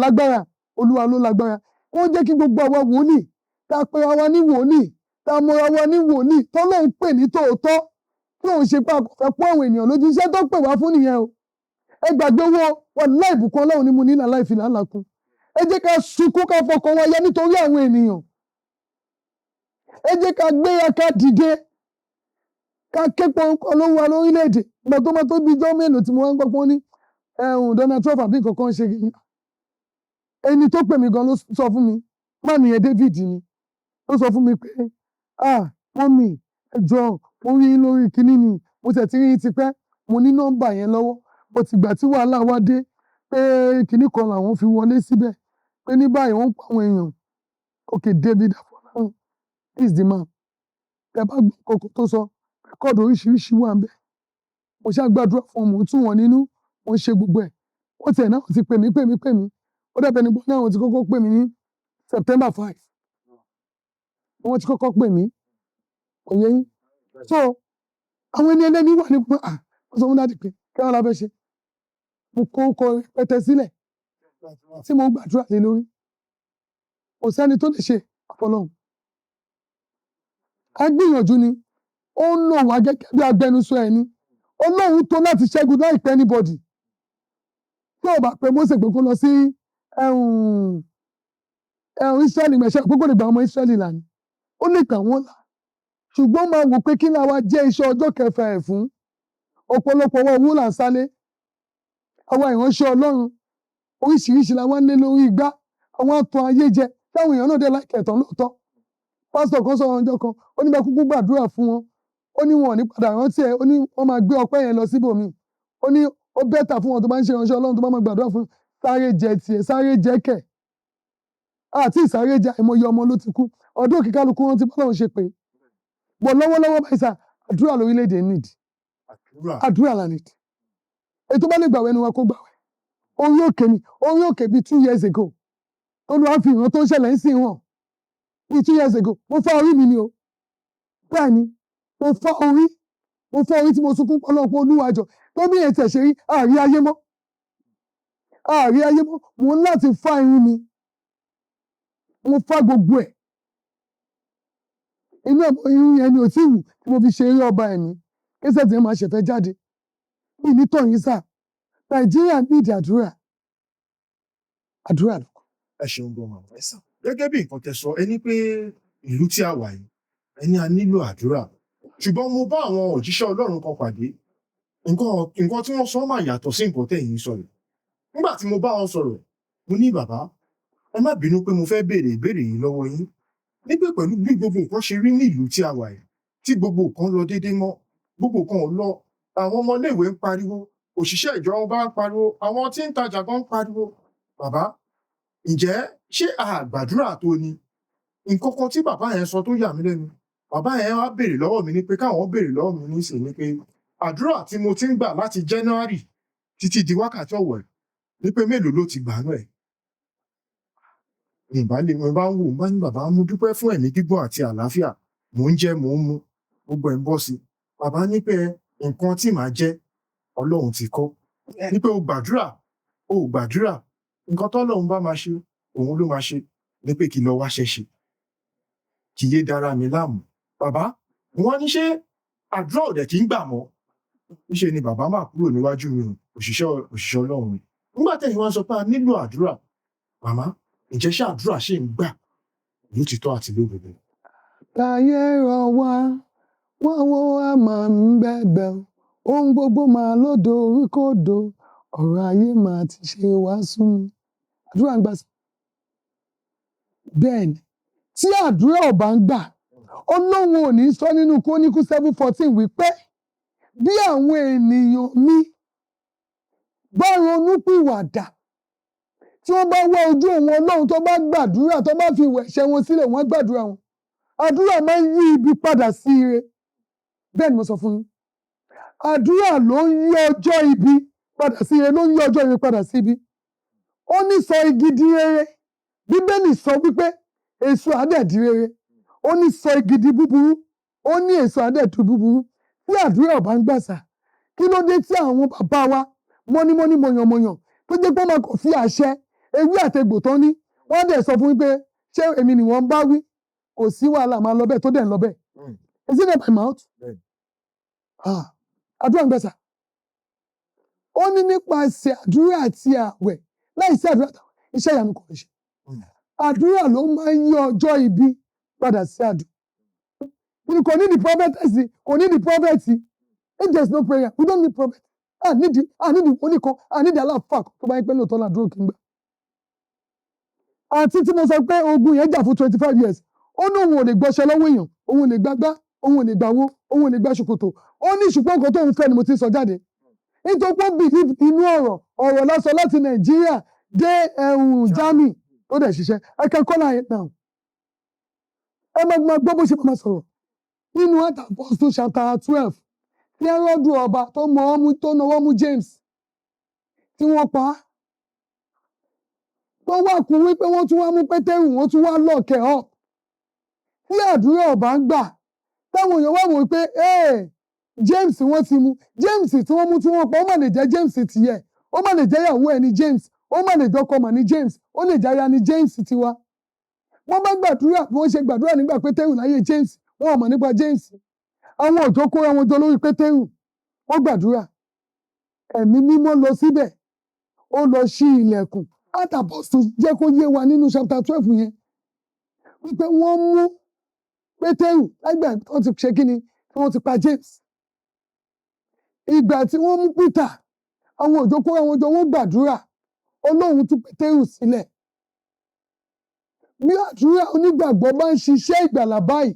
Lágbára Olúwa ló lágbára. Ó jẹ́ kí gbogbo àwa wòlíì tá a pera wa ní wòlíì tá a mọra wa ní wòlíì tọ́lọ́run pè ní tòótọ́ tí òun ṣe pé a kò fẹ́ pọ́n àwọn ènìyàn lójú iṣẹ́ tó pè wá fún nìyẹn o. Ẹ gbàgbé wọn láìbùkún Ọlọ́run ni mo ní láì fi làálàá kún. Ẹ jẹ́ ká sunkún ká fọkàn wa yá nítorí àwọn ènìyàn. Ẹ jẹ́ ká gbéra ká dìde ká ké pe orúkọ Ọlọ́run wa lórílẹ̀-èdè. Ìgbà tó máa tó bí ijọ́ mélòó tí mo wá ń gbọ́ pé wọ́n ní Donald Trump àbí nǹkan kan ṣe kìíní. Ẹni tó pè mí gan ló sọ fún mi má nìyẹn David ni ló sọ fún mi pé mọ́mì ẹ jọ̀ọ́ mo rí yín lórí kinní ni mo tẹ̀ tí rí yín tipẹ́ mo ní nọ́mbà yẹn lọ́wọ́ bó ti gbà tí wàhálà wá dé pé kinní kan làwọn fi wọlé síbẹ̀ pé ní báyìí wọ́n ń pa àwọn èèyàn. Okay, David Afọláhàn is the man. Ẹ bá gbọ́ kókó tó sọ rẹ́kọ̀dù oríṣiríṣi wà ń bẹ̀. Mo ṣáà gbàdúrà fún wọn, mò ń tú wọn nínú, mo ń ṣe gbogbo ẹ̀. Wọ́n tiẹ̀ náà ti pè mí. Ó dàbí ẹni pé náà ti kọ́kọ́ pè mí ní September 5. Wọ́n ti kọ́kọ́ pè mí. Kò yé yín. So, àwọn ẹni ẹlẹ́ni wà ní pé wọ́n sọ fún dáàdì pé kí wọ́n la fẹ́ ṣe. Mo kó orúkọ rẹpẹtẹ sílẹ̀ tí mo ń gbàdúrà lé lórí. Kò sẹ́ni tó lè ṣe àfọlọ́hun. A gbìyànjú ni. Ó ń lò wá gẹ́gẹ́ bí agbẹnusọ ẹni. Ọlọ́run tó láti ṣẹ́gun láìpẹ́ anybody. Tí ò bá pe Mósè pé kó lọ sí Ísírẹ́lì mẹ́ṣẹ́ pé kó lè gba ọmọ Ísírẹ́lì là ní. Ó lè gbà wọ́n là. Ṣùgbọ́n máa wò pé kí ni àwa jẹ́ iṣẹ́ ọjọ́ kẹfà ẹ̀ fún. Ọ̀pọ̀lọpọ̀ wa owó là ń sálé. Àwa ìránṣẹ́ Ọlọ́run oríṣiríṣi la wá ń lé lórí igbá. Àwọn àtọ̀ ayé jẹ táwọn èèyàn náà dé láìkẹ̀ tán lóòótọ́. Pásítọ̀ kan sọ̀rọ̀ ọjọ́ kan ó ní bá kúkú gbàdúrà fún wọn. Ó ní wọn ò ní padà rántí ẹ̀. Ó ní wọ́n máa gbé ọpẹ́ yẹn lọ síbòmíì. Ó ní ó bẹ́tà fún wọn tó bá ń ṣe ìránṣẹ́ Ọlọ́run tó bá máa gbàdúrà fún sáré jẹ tiẹ̀ sáré jẹ kẹ̀. Àti ìsáré jẹ àìmọye ọmọ ló ti kú. Ọdún kíkálukú wọn ti bọ́lọ́run ṣe pé. Bọ̀ lọ́wọ́lọ́wọ́ báyìí sà àdúrà lórílẹ̀-èdè need. Àdúrà la need. Ètò bá lè gbàwẹ̀ ni wọn kó gbàwẹ̀. Orí òkè bíi 2 years ago. Olúwa fi ìran tó ń ṣẹlẹ̀ ń sìn wọn. Bíi 2 years ago. Mo fọ́ orí mi ni o. Bẹ́ẹ̀ ni. Mo fọ́ orí tí mo sunkún ọlọ́pọ̀ Olúwa jọ. Tó bí ètò ẹ̀ṣẹ̀ rí àárí ayé mọ́. Mo ń láti fá irun mi. Mo fá gbogbo ẹ̀. Inú irun yẹn ni ò tí wù tí mo fi ṣe eré ọba ẹ̀mí. Késẹ̀ tí wọ́n máa ṣẹ̀fẹ̀ jáde. Mi ní tọ̀yìn sà. Nàìjíríà need àdúrà. Àdúrà lọ. Ẹ ṣeun gan-an ẹ sà. Gẹ́gẹ́ bí nǹkan tẹ́ sọ ẹ ní pé ìlú tí a wà yìí ẹ ní a nílò àdúrà. Ṣùgbọ́n mo bá àwọn òjíṣẹ́ Ọlọ́run kan pàdé. Nǹkan tí wọ́n sọ máa yàtọ̀ sí nǹkan tẹ̀yin sọ yìí. Nígbà tí mo bá wọn sọ̀rọ̀ mo ní bàbá ẹ má bínú pé mo fẹ́ béèrè ìbéèrè yìí lọ́wọ́ yín. Nígbà pẹ̀lú bí gbogbo nǹkan ṣe rí ní ìlú tí a wà yìí tí gbogbo nǹkan lọ déédé mọ́ gbogbo nǹkan ò lọ àwọn ọmọléèwé ń pariwo òṣìṣẹ́ ìjọba ń pariwo àwọn tí ń tajà kan ń pariwo. Bàbá ǹjẹ́ ṣé àgbàdúrà tó ni nǹkan kan tí bàbá yẹn sọ tó yà mí lẹ́nu. Bàbá yẹn wá béèrè lọ́wọ́ mi ní pé káwọn béèrè lọ́wọ́ mi nísìnyí ní pé àdúrà tí mo ti ń gbà láti January títí di wákàtí ọ̀wọ̀ ní pé mélòó ló ti gbà náà ẹ̀. Mo bá ń wò bá ní bàbá mo dúpẹ́ fún ẹ̀mí gígùn àti àlàáfíà mò ń jẹ mò ń mu gbogbo ẹ̀ ń bọ́ sí. Bàbá ní pé nǹkan tí màá jẹ Ọlọ́run ti kọ́ ní pé o gbàdúrà nǹkan tọ́lọ́run bá máa ṣe òun ló máa ṣe ní pé kí lọ wáṣẹ́ ṣe kì í yé dára mi láàmú. Bàbá wọ́n ní ṣé àdúrà ọ̀dẹ̀ kì í gbà mọ́ níṣe ni bàbá máa kúrò níwájú mi òṣìṣẹ́ Ọlọ́run mi. Nígbà tẹ́yìn wá sọ pé a nílò àdúrà màmá ǹjẹ́ ṣé àdúrà ṣì ń gbà lótìtọ́ àti lódodo? Láyé rọ̀ wá wo a máa ń bẹ̀bẹ̀ ohun gbogbo máa lódo orí kòdo ọ̀rọ̀ ayé máa ti ṣe wá sún. Àdúrà ń gbà sí. Bẹ́ẹ̀ ni tí àdúrà ò bá ń gbà Ọlọ́run ò ní sọ nínú Kóníkù 7:14 wípé bí àwọn ènìyàn mi bá ronúpìwàdà tí wọ́n bá wá ojú òun Ọlọ́run tó bá gbàdúrà tó bá fi ìwẹ̀ ẹ̀ṣẹ̀ wọn sílẹ̀ wọ́n gbàdúrà wọn. Àdúrà máa ń yí ibi padà sí ire. Bẹ́ẹ̀ ni mo sọ fún yín. Àdúrà ló ń yí ọjọ́ ibi padà sí ire, ló ń yí ọjọ́ ire padà sí ibi. Ó ní sọ igi di rere. Bíbélì sọ wípé èso àdẹ̀ di rere. Ó ní sọ igi di búburú. Ó ní èso àdẹ̀ di búburú. Tí àdúrà ọba ń gbàsà, kí ló dé tí àwọn bàbá wa mọ́nímọ́ní mọ̀yànmọ̀yàn tó jẹ́ pé wọ́n máa kàn fi àṣẹ ewé àtegbò tán ní, wọ́n á dẹ̀ sọ fún wípé ṣé èmi ni wọ́n ń bá wí? Kò sí wàhálà, máa lọ bẹ́ẹ̀ tó dẹ̀ ń lọ bẹ́ẹ̀. Is it not my mouth? Àdúrà ń gbàsà. Ó ní nípasẹ̀ àdúrà àti ààwẹ̀, láìsí àdúrà àtàwẹ̀, iṣẹ́ ìyanu kò lè ṣe. Àdúrà ló máa ń yí ọjọ́ ibi padà sí àdúrà. Kò ní di prophetess, kò ní di prophet. If there is no prayer, we don't need prophet. I need oníkan, I need aláàfáà tó bá yẹ pé lóòótọ́ làdúrà kì í gbà. Àti tí mo sọ pé ogun yẹn jà fún 25 years, ó ní òun ò lè gbọ́ṣẹ́ lọ́wọ́ èèyàn, òun ò lè gbàgbá, òun ò lè gbàwó, òun ò lè gbà ṣòkòtò. Ó ní ṣùgbọ́n nǹkan tóun fẹ́ ni mo ti sọ jáde. Nítorí pé ó believe inú ọ̀rọ̀ lásán láti Nàìjíríà dé Germany tó dẹ̀ ṣiṣẹ́. I can call her now. Ẹ máa gbọ́ bó ṣe máa sọ̀rọ̀. Nínú Acts of Apostles chapter 12, tí Hẹ́rọ́dù ọba tó nawọ́ mú James, tí wọ́n pa á. Tó wà kún wípé wọ́n tún wá mú Pétérù, wọ́n tún wá lọ́ọ̀kẹ́ up. Tí àdúrà ọba ń gbà, táwọn èèyàn wá wò wípé James wọ́n ti mú. James tí wọ́n mú tí wọ́n pa, ó mà lè jẹ́ James tiẹ̀. Ó mà lè jẹ́ ìyàwó ẹ̀ ní James. Ó mà lè dọ́kọ mà ní James. Ó lè jẹ́ aya ní James tiwa. Wọ́n bá gbàdúrà bí wọ́n ṣe gbàdúrà nígbà Pétérù láyé James. Wọ́n ò mọ̀ nípa James. Àwọn òjò kóra wọn jọ lórí Pétérù. Wọ́n gbàdúrà. Ẹ̀mí mímọ́ lọ síbẹ̀. Ó lọ ṣí ilẹ̀kùn. Acts of Apostles jẹ́ kó yé wa nínú chapter 12 yẹn. Wípé wọ́n mú Pétérù lágbà tí wọ́n ti ṣe kíni, tí wọ́n ti pa James. Ìgbà tí wọ́n mú Peter, àwọn òjò kóra wọn jọ, wọ́n gbàdúrà. Ọlọ́run tú Pétérù sílẹ̀. Bí àdúrà onígbàgbọ́ bá ń ṣiṣẹ́ ìgbàlà báyìí,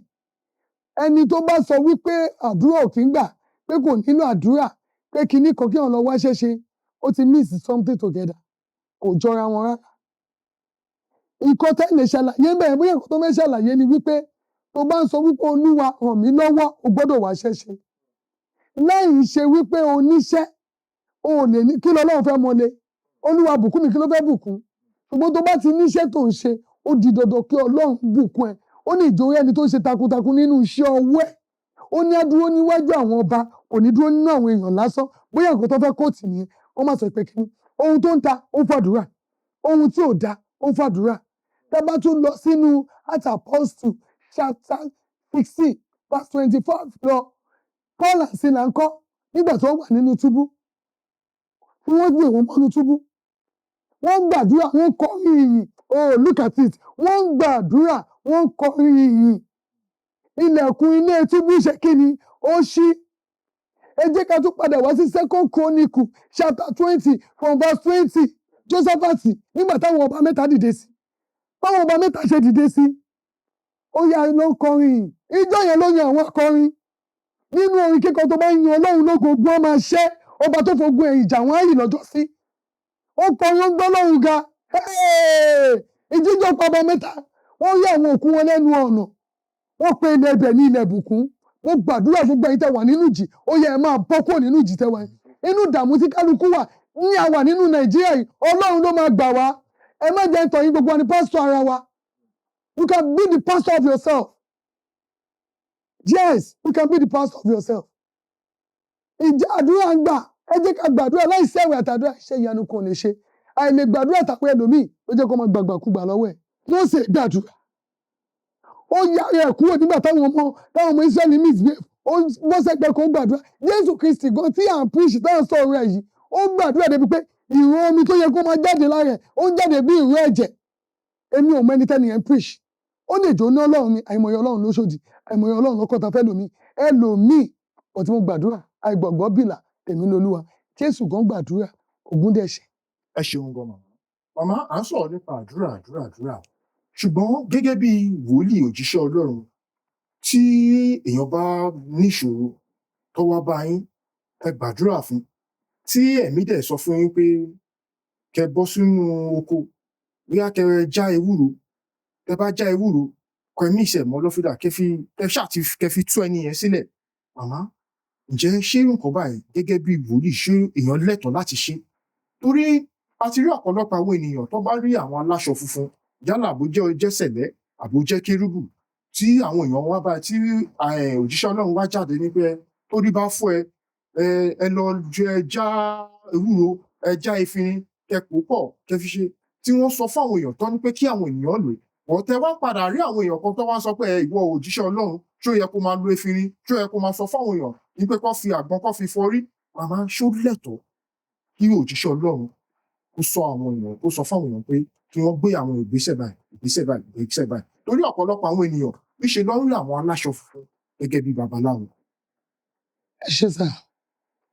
ẹni tó bá sọ wípé àdúrà ò kí ń gbà, pé kò nílò àdúrà, pé kinní kan kí wọ́n lọ wáṣẹ́ ṣe, ó ti miss something together. Kò jọra wọn rárá. Nǹkan tẹ́ lè ṣàlàyé bẹ́ẹ̀, bóyá nǹkan tó fẹ́ ṣàlàyé ni wípé tó bá ń sọ wípé Olúwa ràn mí lọ́wọ́, o gbọ́dọ̀ wáṣẹ́ ṣe. Lẹ́yìn ṣe wípé oníṣẹ́, o ò lè ní kí lọ́lọ́run fẹ́ mọ́lé. Olúwa bùkún mi, kí ló fẹ́ bùkún? Ṣùgbọ́n tó bá ti níṣẹ́ tó ń ṣe, ó di dandan kí Ọlọ́run bùkún ẹ. Ó ní ìjòyè ẹni tó ń ṣe takuntakun nínú iṣẹ́ ọwọ́ ẹ̀. Ó ní á dúró níwájú àwọn ọba, kò ní dúró nínú àwọn èèyàn lásán. Bóyá nǹkan tó fẹ́ kóòtù nìyẹn, wọ́n máa sọ pé kíni. Ohun tó ń ta, ó ń fàdúrà. Ohun tí ò da, ó ń fàdúrà. Tá bá tún lọ sínú Acts of Apostles chapter 16 verse 25 lọ, Paul and Silas ń kọ́ nígbà tó wà nínú túbú. Tí wọ́n gbé wọn mọ́nú túbú. Wọ́n gbàdúrà, wọ́n kọrin ìyìn. Oh, look at it. Wọ́n gbàdúrà, wọ́n kọrin ìyìn. Ilẹ̀kùn ilé túbú ṣe kíni? Ó ṣí. Ẹ jẹ́ ká tún padà wá sí 2 Chronicle chapter 20 from verse 20. Josaphat nígbà táwọn ọba mẹ́ta dìde sí. Báwọn ọba mẹ́ta ṣe dìde sí, ó yá ló ń kọrin ìyìn. Ijọ́ yẹn ló yan àwọn akọrin. Nínú orin kíkọ tó bá ń yan Ọlọ́run lógo, ogun á máa ṣẹ́. Ọba tó fogun ẹ̀yìn jà wọ́n á yìn lọ́jọ́ sí. Ó kọrin, ó ń gbọ́ Ọlọ́run ga. Ìjíjọ́ pa ọba mẹ́ta. Wọ́n rí àwọn òkú wọn lẹ́nu ọ̀nà. Wọ́n pe ilẹ̀ ibẹ̀ ní ilẹ̀ ìbùkún. Wọ́n gbàdúrà gbogbo ẹ̀yin tẹ́ wà nínú ìjì. Ó yẹ ẹ máa bọ́ kúrò nínú ìjì tẹ́ wà yìí. Inú ìdààmú tí kálukú wà ní àwa nínú Nàìjíríà yìí, Ọlọ́run ló máa gbà wá. Ẹ má jẹ́ ìtàn yín gbogbo wa ní pásítọ̀ ara wa. You can be the pastor of yourself. Yes, you can be the pastor of yourself. Ìjà àdúrà ń gbà. Ẹ jẹ́ ká gbàdúrà láìsí àwẹ̀ àtàdúrà, iṣẹ́ ìyanu kan lè ṣe. Àìlè gbàdúrà tàpé ẹlòmíì ló jẹ́ kó máa gbàgbàkúgbà lọ́wọ́ ẹ̀. Ló ṣe gbàdúrà. Ó yára ẹ̀ kúrò nígbà táwọn ọmọ Israẹli misbehave. Ó bọ́ sẹ́gbẹ́ kó gbàdúrà. Jésù Kristi gan tí à ń preach táwọn sọ̀rọ̀ ẹ̀ yìí, ó gbàdúrà débi pé ìró omi tó yẹ kó máa jáde lára ẹ̀, ó ń jáde bí ìró ẹ̀jẹ̀. Èmi ò mọ ẹni tẹ́ni ẹ̀ ń preach. Ó lè jó ní Ọlọ́run mi, àìmọye Ọlọ́run ló ṣòdì, àìmọye Ọlọ́run ló kọ́ta fẹ́ lòmí. Ẹlòmíì, ọ̀ tí mo gbàdúrà, àìgbàgbọ́ bìlà, tèmi lolúwa. Jésù gan gbàdúrà, ògún dẹ̀ ṣe. Ẹ ṣeun gan màmá. Màmá, à ń sọ̀rọ̀ nípa àdúrà. Ṣùgbọ́n gẹ́gẹ́ bí wòlíì òjíṣẹ́ Ọlọ́run, tí èèyàn bá níṣòro tó wá bá yín, ẹ gbàdúrà fún. Tí ẹ̀mí dẹ̀ sọ fún yín pé kẹ́ bọ́ sínú oko, bóyá kẹ́ já ewúro. Tẹ́ bá já ewúro, kẹ́ mix ẹ̀ mọ́ lọ́fíndà, kẹ́ fi tú ẹni yẹn sílẹ̀. Màmá, ǹjẹ́ ṣé irú nǹkan báyìí gẹ́gẹ́ bí wòlíì ṣé èèyàn lẹ́tọ̀ọ́ láti ṣe? Torí a ti rí ọ̀pọ̀lọpọ̀ àwọn ènìyàn tó bá rí àwọn aláṣọ funfun yálà bó jẹ́ sẹ̀lẹ́ àbó jẹ́ kérúbù tí àwọn èèyàn wá báyìí tí òjíṣẹ́ Ọlọ́run wá jáde ní pé torí bá fọ́ ẹ lọ já ewúro, ẹ já efinrin, kẹ pò pọ̀, kẹ fi ṣe. Tí wọ́n sọ fún àwọn èèyàn tán ní pé kí àwọn ènìyàn lò ó. Ọ̀tẹ̀ wá padà rí àwọn èèyàn kan tó wá sọ pé ìwọ òjíṣẹ́ Ọlọ́run ṣó yẹ kó máa lo efinrin, ṣó yẹ kó máa sọ fún àwọn èèyàn ní pé kán fi àgbọn kán fi fọrí. Màmá ṣó lẹ́tọ̀ọ́ kí òjíṣẹ́ Ọlọ́run kó sọ àwọn èèyàn kó sọ fáwọn èèyàn pé kí wọ́n gbé àwọn ìgbésẹ̀ báyìí. Torí ọ̀pọ̀lọpọ̀ àwọn ènìyàn níṣe ló ń rí àwọn aláṣọ funfun gẹ́gẹ́ bí babaláwo. ẹ ṣé sà,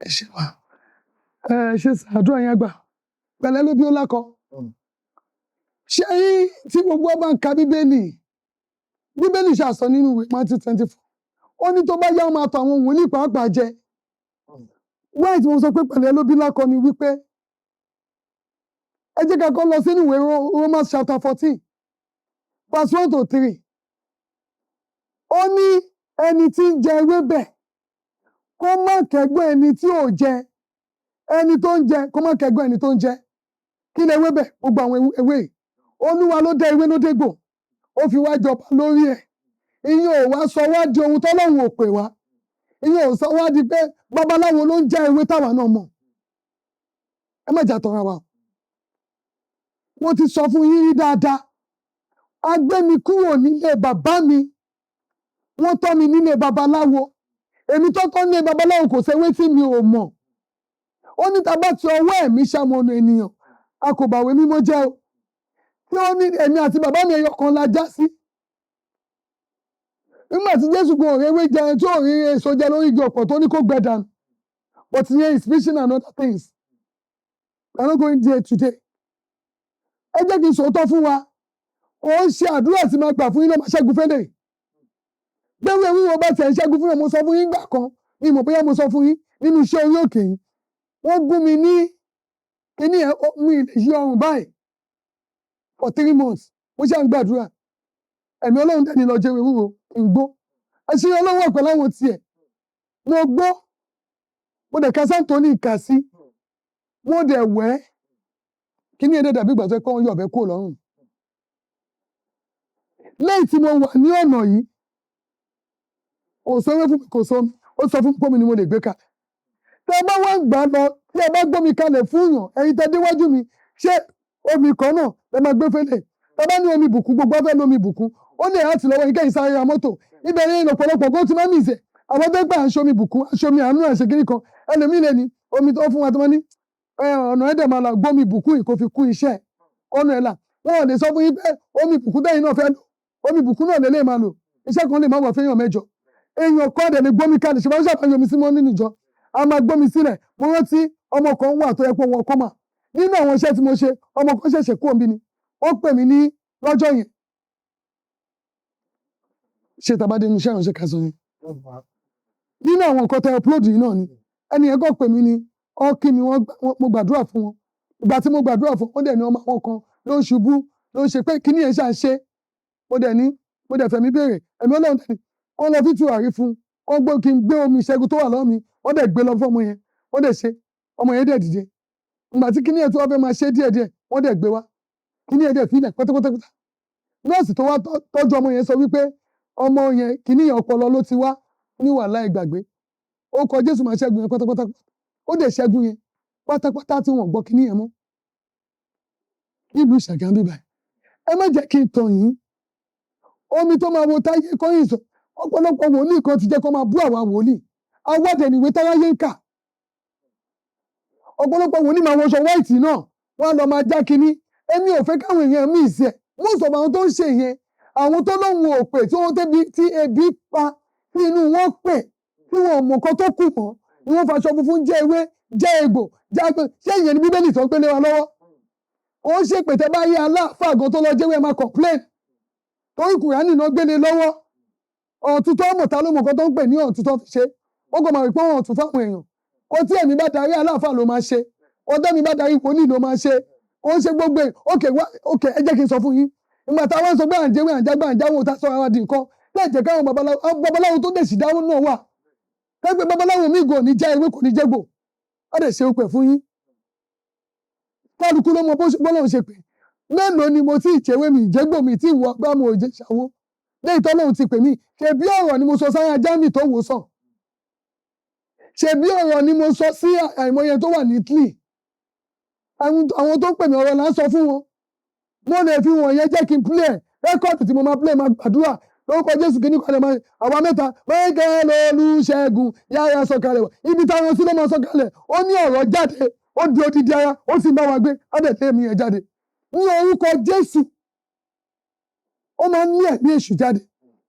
ẹ ṣé wa, ẹ ṣé sà, àdúrà yẹn gbà. Pẹ̀lẹ́ ló bí ó lákọ. Ṣé yín tí gbogbo ọba ń ka Bíbélì ṣàsọ nínú ìwé Matthew 24. Ó ní tó bá yá wọn máa tọ àwọn wòlíì pàápàá jẹ. Wáyé tí mo sọ pé pẹ̀lẹ́ ló bí lákọ ni wípé ẹ jẹ́ ká kọ́ lọ sínú ìwé Romans chapter 14 verse 1 to 3. Ó ní ẹni tí ń jẹ ewébẹ̀ kó má kẹ́gbọ́n ẹni tí ò jẹ, ẹni tó ń jẹ kó má kẹ́gbọ́n ẹni tó ń jẹ. Kí ni ewébẹ̀? Gbogbo àwọn ewé yìí. Olúwa ló dá ewé ló dégbò, ó fi wá jọba lórí ẹ̀. Ìyẹn ò wá sọ wá di ohun tọ́lọ́run ò pè wá. Ìyẹn ò sọ wá di pé babaláwo ló ń já ewé táwa náà mọ̀. Ẹ má jà tọra wa. Mo ti sọ fún yín rí dáadáa. A gbé mi kúrò nílé bàbá mi. Wọ́n tọ́ mi nílé babaláwo. Èmi tó tọ́ nílé babaláwo kò séwé tí mi ò mọ̀. Ó ní tá bá ti ọwọ́ ẹ̀mí ṣamọ̀nà ènìyàn, a kò bàwé mímọ́ jẹ́ o. Tí ó ní èmi àti bàbá mi ẹyọ kan la já sí. Nígbà tí Jésù kò rí ewé jẹ tí ò rí èso jẹ lórí igi ọ̀pọ̀ tó ní kó gbẹ dànù. But here is preaching and other things. We are not going there today. Ẹ jẹ́ kí n sòótọ́ fún wa. Ó ń ṣe àdúrà tí máa gbà fún yín ló máa ṣẹ́gun fẹ́lẹ̀. Bẹ́ẹ̀ wíwọ wíwọ bá tẹ̀ ń ṣẹ́gun fún yín, mo sọ fún yín gbà kan. Ní ìmọ̀ bóyá mo sọ fún yín nínú iṣẹ́ orí òkè yìí. Wọ́n gún mi ní kíní ẹ̀ mi yí ọrùn báyìí for 3 months. Mo ṣáà ń gbàdúrà. Ẹ̀mí Ọlọ́run dẹ̀ ní lọ jẹ́ wíwọ kí n gbó. Àṣírí Ọlọ́run wà pẹ̀lú àwọn tiẹ̀. Mo gbó. Mo dẹ̀ ka sáńtóní ìkà sí. Mo dẹ̀ wẹ̀. Kíní ẹ̀ dẹ̀ dàbí ìgbà tó kọ́ wọn yọ̀bẹ kúrò lọ́rùn. Lẹ́yìn tí mo wà ní ọ̀nà yìí, kò sówé fún mi, kò sómi. Ó sọ fún mi pé mi ni mo lè gbé kalẹ̀. Tí ẹ bá wá ń gbà lọ, tí ẹ bá gbómi kalẹ̀ fún yàn, ẹ̀yin tẹ́ déwájú mi, ṣé omi kan náà lẹ máa gbé fẹ́lẹ̀? Tí ẹ bá ní omi bùkún, gbogbo afẹ́ lómi bùkún. Ó lè láti lọ́wọ́ yín kẹ́yìn sáré ra mọ́tò. Ibẹ̀ ni ọ̀pọ̀lọpọ̀ kó ti máa ń mìsẹ̀. Àwọn tó gbà ń ṣomi bùkún, aṣomi àánú àṣekiri kan. Ẹlòmíì lè ní omi tó fún wa tó máa ní ọ̀nà ẹ̀dẹ̀ máa là gbómi bùkún yìí kó fi kún iṣẹ́ ọ̀nà ẹ̀ là. Wọ́n ò lè sọ fún yín pé omi bùkún tẹ́yìn náà fẹ́ lò. Omi bùkún náà lè máa lò. Iṣẹ́ kan lè máa wà fẹ́yàn mẹ́jọ. Èèyàn kọ́ dẹ̀ lè gbómi kalẹ̀ ṣùgbọ́n ṣàfihàn yomi sí mọ́ nínú ìjọ. A máa gbómi sílẹ̀. Mo rántí ọmọ kan wà tó yẹ pé wọn kọ́ mà. Nínú àwọn iṣẹ́ tí mo ṣe, ọmọ kan ṣẹ̀ṣẹ̀ kú òbí ni. Ó pè mí ní lọ́jọ́ yẹn. Ṣé tàbá dé inú iṣẹ́ ìránṣẹ́ kan sọ yẹn? Nínú àwọn nǹkan tẹ upload yìí náà ni. Ẹni yẹn kọ́ pè mí ní ọ́kí mi mo gbàdúrà fún wọn. Ìgbà tí mo gbàdúrà fún wọn dẹ̀ ní ọmọ àwọn kan ló ń ṣubú ló ń ṣe pé kíní yẹn ṣáà ṣe. Mo dẹ̀ fẹ̀mí béèrè. Ẹ̀mí Ọlọ́run dẹ̀ ní wọ́n lọ fi tùràrí fún un. Wọ́n gbé kí n gbé omi ìṣẹ́gun tó wà lọ́wọ́ mi. Wọ́n dẹ̀ gbé lọ fún ọmọ yẹn. Wọ́n dẹ̀ ṣe. Ọmọ yẹn dẹ̀ dìde. Ìgbà tí kíní yẹn tó wá fẹ́ máa ṣe díẹ̀díẹ̀, wọ́n dẹ̀ gbé wá. Kíní yẹn dẹ̀ fílẹ̀ pátápátá. Nọ́ọ̀sì tó wá tọ́jú ọmọ yẹn sọ wípé ọmọ yẹn kíní yẹn ọpọlọ ló ti wá ní wàhálà ìgbàgbé. Ó kọ Jésù máa ṣẹ́gun yẹn pátápátá. Ó dẹ̀ ṣẹ́gun yẹn pátápátá tí wọ́n gbọ́ kíní yẹn mọ́. Nílùú Ìṣàgá bíbá. Ẹ má jẹ́ kí n tàn yín. Omi tó máa wo táyé kọ́yìn sọ. Ọ̀pọ̀lọpọ̀ wòlíì kan ti jẹ́ kó máa bú àwa wòlíì. Awádẹ̀ nìwé táráyé ń kà. Ọ̀pọ̀lọpọ̀ wòlíì máa wọṣọ white náà. Wọ́n á lọ máa já kíní. Èmi ò fẹ́ káwọn èèyàn mí ìsẹ̀. Most of àwọn tó ń ṣe yẹn, àwọn tó lóhun ò pè tí wọ́n tẹ́bi tí ebi pa tí inú wọn pè tí wọn ò mọ̀ nǹkan tó kù mọ́. Ni wọ́n faṣọ funfun jẹ́ ewé, jẹ́ egbò, jẹ́ àgbọn. Ṣé ìyẹn ni Bíbélì tó ń gbélé wa lọ́wọ́? Ó ń ṣèpè tẹ́ bá yé aláàfáà gan tó lọ jẹ́wé máa complain. Torí Kùránì náà gbélé lọ́wọ́. Ọ̀tútọ́ ọmọ̀ta ló mọ̀ nǹkan tó ń pè ní ọ̀tútọ́ fi ṣe. Ó gbọ́dọ̀ rí pé wọ́n ọ̀tún fáwọn èèyàn. Kó tí ẹ̀mí bá darí aláàfáà ló máa ṣe. Ọ̀dọ́ mi bá darí wòlíì ló máa ṣe. Ó ń ṣe gbogbo ẹ̀. Okay, ẹ jẹ́ kí n sọ fún yín. Ìgbà táwọn sọ pé à ń jẹ́wé à ń jágbá à ń jáwó tá sọ ara di nǹkan. Bẹ́ẹ̀ jẹ́ káwọn babaláwo tó dẹ̀ sì dáwọ́ náà wà. Pẹ́pẹ́ babaláwo mi gò ní já ewé kò ní jẹ́gbò. Ó dẹ̀ ṣe ó pẹ̀ fún yín. Kálukú ló mọ bọ́lọ́run ṣe pè. Mélòó ni mo tí ì jẹ́wé mi ìjẹ́gbò mi tí ìwọ gbá mo ò jẹ́ ṣàwó. Lẹ́yìn tọ́lọ́run ti pè mí. Ṣebí ọ̀rọ̀ ni mo sọ sára Jámì tó wò sàn. Ṣebí ọ̀rọ̀ ni mo sọ sí àìmọye tó wà ní Italy. Àwọn tó ń pè mí ọ̀rọ̀ là ń sọ fún wọn. Mo lè fi wọ̀nyẹn jẹ́ kí n play rẹ́kọ̀dù tí mo máa play máa gbàdúrà lórúkọ Jésù kìíní kan lè máa àwa mẹ́ta Michael Olúṣẹ́gun yára sọ̀kalẹ̀ wọ̀ ibi táwọn sí ló máa sọ̀kalẹ̀ ó ní ọ̀rọ̀ jáde ó di odidi ara ó sì bá wa gbé á dẹ̀ tẹ́ mi yẹn jáde ní orúkọ Jésù ó máa ń ní ẹ̀mí èṣù jáde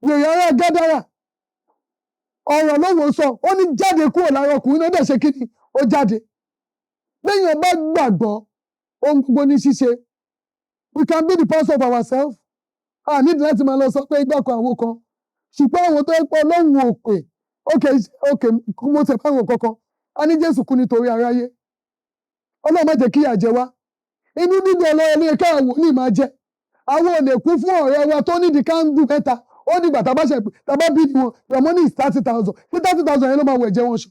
wèrè ara Gádárà ọ̀rọ̀ ló wò sọ ó ní jáde kúrò lára ọkùnrin náà dẹ̀ ṣe kíni ó jáde lẹ́yìn ọba gbàgbọ́ ohun gbogbo ní ṣíṣe we can be the pastor of ourselves a nídìí láti máa lọ sọ pé igbá kan àwo kan ṣùgbọ́n àwọn tó ń pọ̀ lọ́hùn òpè ókè mo tẹ̀ fáwọn kankan a ní Jésù kú nítorí aráyé Ọlọ́run má jẹ́ kí ìyà jẹ wá inú dídùn Ọlọ́run ní ká àwọn ní máa jẹ àwọn ò lè kú fún ọ̀rẹ́ wa tó nídìí káńdù mẹ́ta ó dìgbà tá a bá bí wọn your money is 30,000 tí 30,000 yẹn ló máa wọ ẹ̀jẹ̀ wọn ṣù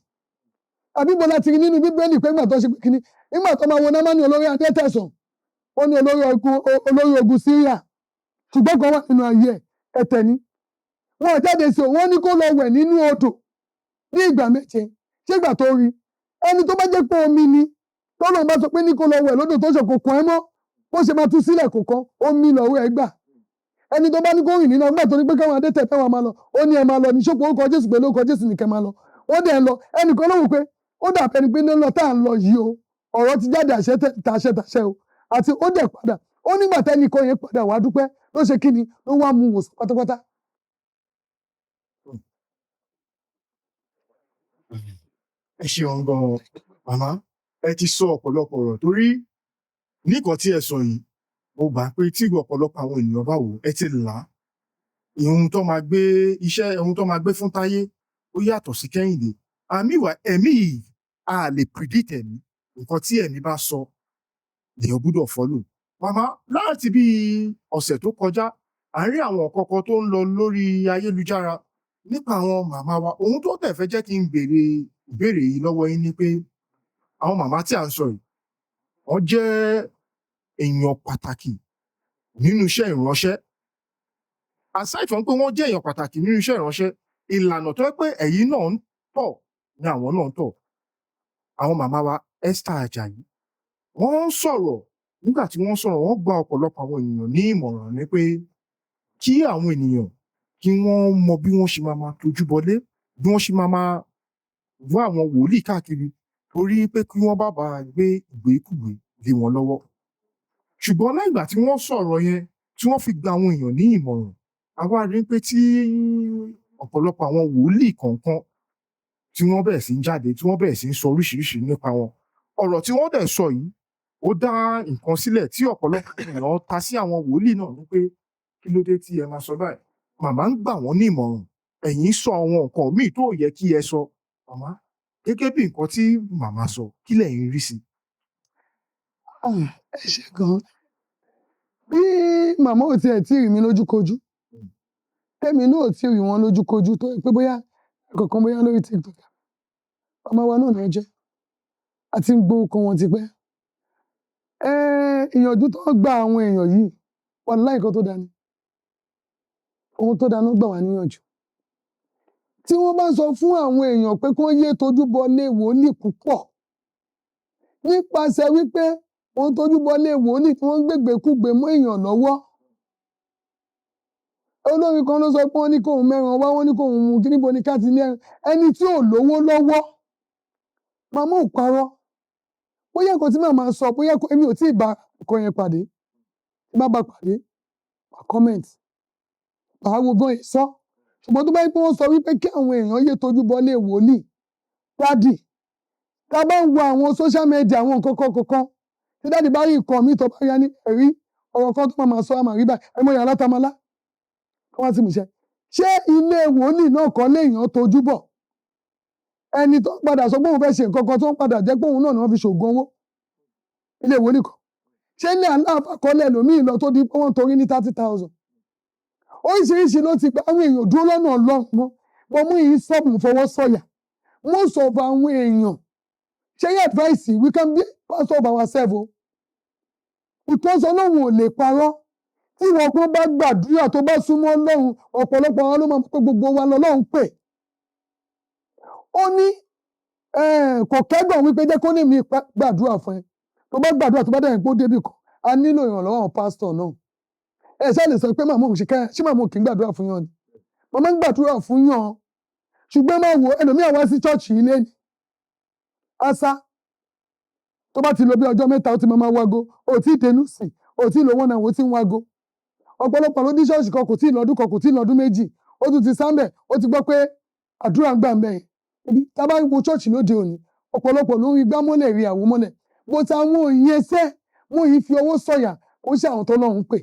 àbí bọ́lá ti rí nínú Bíbélì pé nígbà tó ṣe pé kíní nígbà tó máa wo Námánì olórí adẹ́tẹ̀sán ó ní olórí ogun Síríà ṣùgbọ́n kan wà nínú ayé ẹ̀tẹ̀ ni wọ́n jáde sí wọ́n ní kó lọ wẹ̀ nínú odò ní ìgbà méje ṣé ìgbà tó rí ẹni tó bá jẹ́ pé omi ni tó lọ́n bá sọ pé ní kó lọ wẹ̀ lódò tó ṣe kò kàn ẹ́ mọ́ bó ṣe máa tú sílẹ̀ kò kàn omi lọ́wọ́ ẹ gbà ẹni tó bá ní kó rìn nínú ọgbà tó ní pé káwọn adẹ́tẹ̀ fẹ́ wọn máa lọ ó ní ẹ máa lọ ní ṣòpò orúkọ Jésù pé lórúkọ Jésù nìkẹ́ máa lọ wọ́n dẹ̀ ń lọ ẹnìkan ló wù pé ó dàbẹ́ ni pé ní lọ tá à ń lọ yìí o ọ̀rọ̀ ti jáde àṣẹ o àti ó dẹ̀ padà ó nígbà tẹ́nìkan yẹn padà wá dúpẹ́ ló ṣe kí ni ló wá mú wòsàn pátápátá. Ẹ ṣeun gan-an màmá ẹ ti sọ ọ̀pọ̀lọpọ̀ ọ̀rọ̀ torí nìkan tí ẹ sọ yìí mo gbà pé tí ọ̀pọ̀lọpọ̀ àwọn ènìyàn bá wò ẹ ti là á ohun tó máa gbé fún Táyé ó yàtọ̀ sí Kẹ́hìndé àmì ìwà ẹ̀mí yìí a lè predict ẹ̀mí nǹkan tí ẹ̀mí bá sọ lèèyàn gbúdọ̀ follow. Màmá láti bí ọ̀sẹ̀ tó kọjá à ń rí àwọn kọ̀ọ̀kan tó ń lọ lórí ayélujára nípa àwọn màmá wa ohun tó tẹ̀ fẹ́ jẹ́ kí n béèrè ìbéèrè yìí lọ́wọ́ yín ni pé àwọn màmá tí à ń sọ yìí wọ́n jẹ́ èèyàn pàtàkì nínú iṣẹ́ ìránṣẹ́ aside from pé wọ́n jẹ́ èèyàn pàtàkì nínú iṣẹ́ ìránṣẹ́ ìlànà tó yẹ pé ẹ̀yin náà ń tọ̀ ni àwọn náà ń tọ̀ àwọn màmá wa Esther Ajayi wọ́n sọ̀rọ̀ nígbà tí wọ́n sọ̀rọ̀ wọ́n gba ọ̀pọ̀lọpọ̀ àwọn ènìyàn ní ìmọ̀ràn ni pé kí àwọn ènìyàn kí wọ́n mọ bí wọ́n ṣe máa tójú bọlé bí wọ́n ṣe máa wá àwọn wòlíì káàkiri torí pé kí wọ́n bá bàa gbé ìgbékùgbé lé wọn lọ́wọ́ ṣùgbọ́n lẹ́yìn ìgbà tí wọ́n sọ̀rọ̀ yẹn tí wọ́n fi gba àwọn èèyàn ní ìmọ̀ràn àwa rí pé tí ọ̀pọ̀lọpọ̀ àwọn wòlíì kọ̀ọ̀kan tí wọ́n bẹ̀rẹ̀ sí ń jáde tí wọ́n bẹ̀rẹ̀ sí ń sọ oríṣiríṣi nípa wọn ọ̀rọ̀ tí wọ́n dẹ̀ sọ yìí ó dá nǹkan sílẹ̀ tí ọ̀pọ̀lọpọ̀ èèyàn ta sí àwọn wòlíì náà ní pé kí ló dé tí ẹ máa sọ báyìí màmá ń gbà wọ́n ní ìmọ̀ràn ẹ̀yin sọ àwọn nǹkan míì tó yẹ kí ẹ sọ màmá gẹ́gẹ́ bí nǹkan tí màmá sọ kí lẹ̀yin rí sí. Ẹ ṣe gan bí màmá ò tiẹ̀ tí rí mi lójúkojú tẹ́mi náà ò tí rí wọn lójúkojú tó pé bóyá kankan bóyá lórí TikTok ọmọ wa náà náà jẹ́ àti ń gbórúkọ wọn ti pẹ́ ìyànjú tó gba àwọn èèyàn yìí wàláhì nǹkan tó dání ohun tó dáná gbà wá níyànjú tí wọ́n bá sọ fún àwọn èèyàn pé kí wọ́n yé tójú bọlé wòlíì púpọ̀ nípasẹ̀ wípé wọ́n tójú bọlé wòlíì tí wọ́n gbégbèkúgbè mọ́ èèyàn lọ́wọ́ olórin kan ló sọ pé wọ́n ní kóun mẹ́ran wá wọ́n ní kóun mú kí níbo ni ká ti ní ẹni tí ò lówó lọ́wọ́ màmá ò parọ́ bóyá nǹkan tí màmá sọ bóyá èmi ò tí ì bá ọkọ yẹn pàdé tí bá pàdé wà comment bàá wo gan sọ ṣùgbọ́n tó bá yẹ pé wọ́n sọ wípé kí àwọn èèyàn yé tójú bọlé wòlíì dádì tá a bá ń wo àwọn social media àwọn nǹkan kọ̀ọ̀kan tí dádì bá rí nǹkan mi tó bá yá ní ẹ̀rí ọ̀rọ̀ kan tó máa sọ àmà rí báyìí ẹ̀mọ yàrá tamalá kí wọ́n ti mú iṣẹ́ ṣé ilé wòlíì náà kọ́ léèyàn tójú bọ̀ ẹni tó padà sọ pé òun fẹ́ ṣe nǹkan kan tó ń padà jẹ́ pé òun náà ni wọ́n fi ṣògùn owó ilé wòlíì kan ṣé ilé aláàfà kọ́lẹ̀ lòmíì lọ tó di pé wọ́n torí ní 30,000 oríṣiríṣi ló ti gba àwọn èèyàn dúró lọ́nà ọlọ́run mọ́ mo mú yìí sọ́ọ̀bù fọwọ́ sọ̀yà most of àwọn èèyàn ṣe yẹ advice we can be pastor of ourselves o because Ọlọ́run ò lè parọ́ tí wọn kó bá gbàdúrà tó bá súnmọ́ Ọlọ́run ọ̀pọ̀lọpọ̀ àwọn ló máa mọ̀ pé gbogbo wa lọ́lọ́run pè ó ní kò kẹ́gàn wípé jẹ́ kó ní mi gbàdúrà fún ẹ tó bá gbàdúrà tó bá dẹ̀ pé ó débì kan a nílò ìrànlọ́wọ́ àwọn pásítọ̀ náà ẹ ṣáà lè sọ pé màmá òun ṣé màmá òun kì í gbàdúrà fún yàn ni màmá ń gbàdúrà fún yàn ṣùgbọ́n máa wo ẹlòmíà wá sí chọ́ọ̀chì ilé ni asa tó bá ti lò bí ọjọ́ mẹ́ta ó ti máa wago ó tí ì dénú sìn ó tí ì lò wọ́n náà ó tí ń wago ọ̀pọ̀lọpọ̀ ló dí ṣọ́ọ̀ṣì kan kò tí ì lọ́dún kan kò tí ì lọ́dún méjì ó tún ti sáńbẹ̀ ó ti gbọ́ pé àdúrà ń gbà ń bẹ̀yẹn ibi tá a bá wo chọ́ọ̀chì lóde òní ọ̀pọ̀lọpọ̀ ló ń rí gbá mọ́lẹ̀ rí àwọn mọ́lẹ̀ bó ta àwọn òyìn ẹsẹ̀ mo yìí fi owó sọ̀yà kó ṣe àwọn tó lọ́hùn pè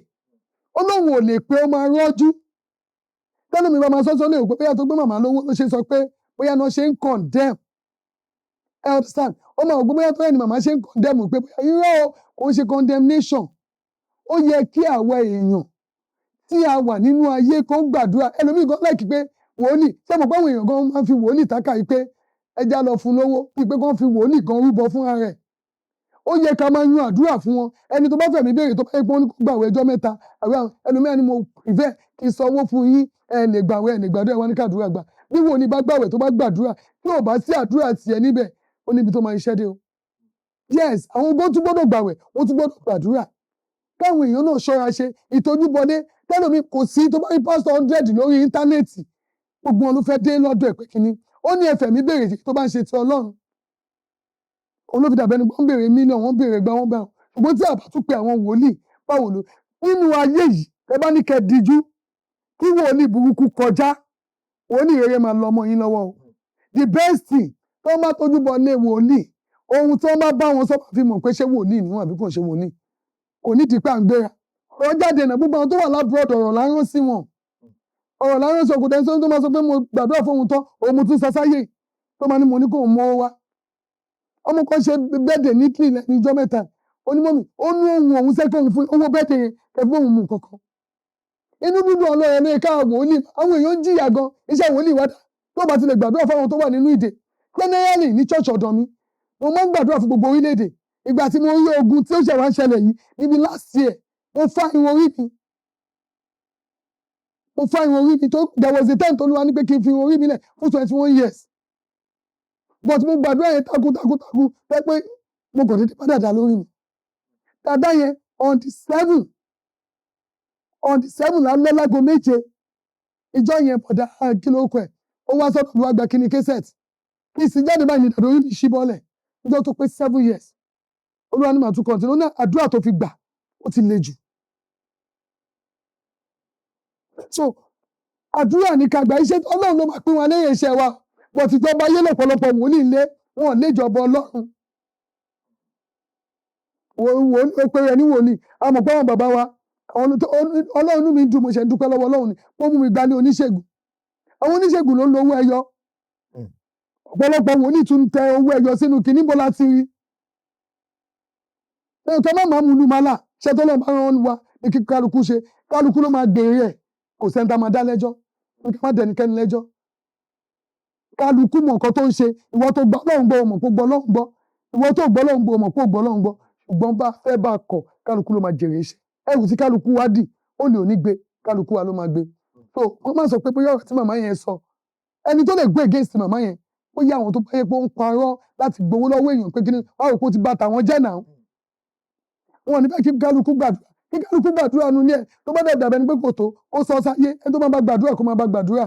Ọlọ́run ò lè pé ó máa rọ́jú tẹ́lẹ̀ mi bá máa sọ́sọ́ lè pé bóyá tó gbé màmá lówó ló ṣe sọ pé bóyá náà ṣe ń condemn ẹ understand ó máa gbé bóyá tó yẹ ni màmá ṣe ń condemn pé bóyá irọ́ kò ń ṣe condemnation ó yẹ kí àwa èèyàn tí a wà nínú ayé kan gbàdúrà ẹlòmíì gan láìkí pé wòlíì ṣé mo báwọn èèyàn gan máa fi wòlíì tákà yìí pé ẹja lọ fún lówó bíi pé kán fi wòlíì gan rúbọ fúnra rẹ̀ ó yẹ ká máa yan àdúrà fún wọn ẹni tó bá fẹ̀mí béèrè tó bá yẹ pé wọ́n gbàwé ẹjọ́ mẹ́ta àwọn ẹlòmíà ni mo ìfẹ́ kí n sanwó fún yín ẹ lè gbàwé ẹ lè gbàdúrà wọn ní kàdúrà gbà bí wo ni bá gbàwé tó bá gbàdúrà tí ò bá sí àdúrà tiẹ̀ níbẹ̀ ó níbi tó máa iṣẹ́ dé o yes àwọn ogun tún gbọ́dọ̀ gbàwé wọ́n tún gbọ́dọ̀ gbàdúrà káwọn èèyàn náà ṣọ́ra ṣe ìtojúbọdé tẹ́lómi kò sí tó bá rí pásítọ̀ 100 lórí íńtánẹ́ẹ̀tì gbogbo wọn ló fẹ́ dé lọ́dọ̀ ẹ̀ pé kínní ó ní ẹ̀fẹ̀ mi béèrè tó bá ń ṣe ti Ọlọ́run olófin dàbẹ́ ni wọ́n béèrè mílíọ̀n wọ́n béèrè gba wọ́n bá wọn ṣùgbọ́n tí àbá tún pe àwọn wòlíì báwo ló nínú ayé yìí ẹ bá ní kẹ́ díjú kí wòlíì burúkú kọjá wòlíì rere máa lọ ọmọ yín lọ́wọ́ o the best thing tó bá tójú bọ lé wòlíì ohun tó bá bá wọn sọ́kàn fi mọ̀ pé ṣé wòlíì níwọ̀n àbí kò ṣe wòlíì kò ní di pé à ń gbéra ọ̀rọ̀ jáde náà gbogbo àwọn tó wà lábúrọ̀dọ̀ ọ̀rọ̀ lárán sí wọn ọ̀rọ̀ lárán sí òkúta ẹni tó máa sọ pé mo gbàdúrà fóun tán òun mo tún sasáyè tó máa ní mo ní kó mọ́ wá ọmọ kan ṣe bẹ́ẹ̀dẹ̀ ní Italy ní ìjọ mẹ́ta onímọ̀mí ó ní ohun òun sẹ́kọ̀ òun fún owó bẹ́ẹ̀dẹ̀ yẹn kẹfún òun mú kankan inú dúdú ọlọ́run ní ká wòlíì àwọn èèyàn ń jìyà gan iṣẹ́ wòlíì wádà tó bá ti lè gbàdúrà fáwọn tó wà nínú ìdè generally ní church ọ̀dọ̀ mi mo máa ń gbàdúrà fún gbogbo orílẹ̀-èdè ìgbà tí mo rí ogun tí ó ṣẹ̀ wá ń ṣẹlẹ̀ yìí níbi last year mo fá irun orí mi tó there was a time tó ní wá ní pé kí n fi irun orí mi lẹ̀ fún 21 years but mo gbàdúrà yẹn takuntakun pé mo kàn dédé padà dá lórí mi dada yẹn on the 7 lálẹ́ lágo méje ìjọ yẹn bọ̀dá kílókù ẹ̀ ó wá sọ́dọ̀ mi wá gba kíní késẹ̀tì kí sì jáde báyìí ní ìdàdó orí mi ṣí bọ́lẹ̀ níjọ́ tó pé 7 years olúwa ní màá tún kọ́ńtínú ní àdúrà tó fi gbà ó ti le jù so àdúrà ní kagbà iṣẹ́ Ọlọ́run ló máa pín wa lẹ́yìn iṣẹ́ wa bọ̀ tí ìjọba ayé lọ́pọ̀lọpọ̀ wòlíì lé wọn léjọba Ọlọ́run ó pé rẹ ní wòlíì àmọ́ pé àwọn bàbá wa Ọlọ́run inú mi dùn mo ṣe ń dúpẹ́ lọ́wọ́ Ọlọ́run ni wọ́n mú mi gba ní oníṣègùn àwọn oníṣègùn ló ń lo owó ẹyọ ọ̀pọ̀lọpọ̀ wòlíì tún tẹ owó ẹyọ sínú kìíní bó láti rí ẹ̀ tó má máa mú un mọ́lá ṣé tó lọ́ọ́ bá wọn wá ní kí kálukú ṣe kálukú ló máa gbèrè ẹ̀ kò sẹ́ńtà máa dá lẹ́jọ́ nǹkan má dẹnikẹ́ni lẹ́jọ́ kálukú mọ̀ nǹkan tó ń ṣe ìwọ tó gbọ́ Ọlọ́run gbọ́ mọ̀ kó gbọ́ Ọlọ́run gbọ́ ìwọ tó gbọ́ Ọlọ́run gbọ́ mọ̀ kó gbọ́ Ọlọ́run gbọ́ ṣùgbọ́n bá fẹ́ bá kọ̀ kálukú ló máa jèrè iṣẹ́ ẹrù tí kálukú wá dì ó lè òní gbé kálukú wa ló máa gbé so wọ́n máa sọ pé bóyá ọ̀rọ̀ tí màmá yẹn sọ ẹni tó lè gbé against màmá yẹn ó yá àwọn tó bá yẹ pé ó ń parọ́ láti gbowó lọ́wọ́ èèyàn pé kíni wọ́n rò pé ó ti bà tàwọn jẹ́ náà wọn ní bẹ́ẹ̀ kí kálukú gbàdúrà nu ní ẹ̀ tó bá dẹ̀ dàbẹ̀ ní pé kò tó ó sọ sáyé ẹni tó máa bá gbàdúrà kó máa bá gbàdúrà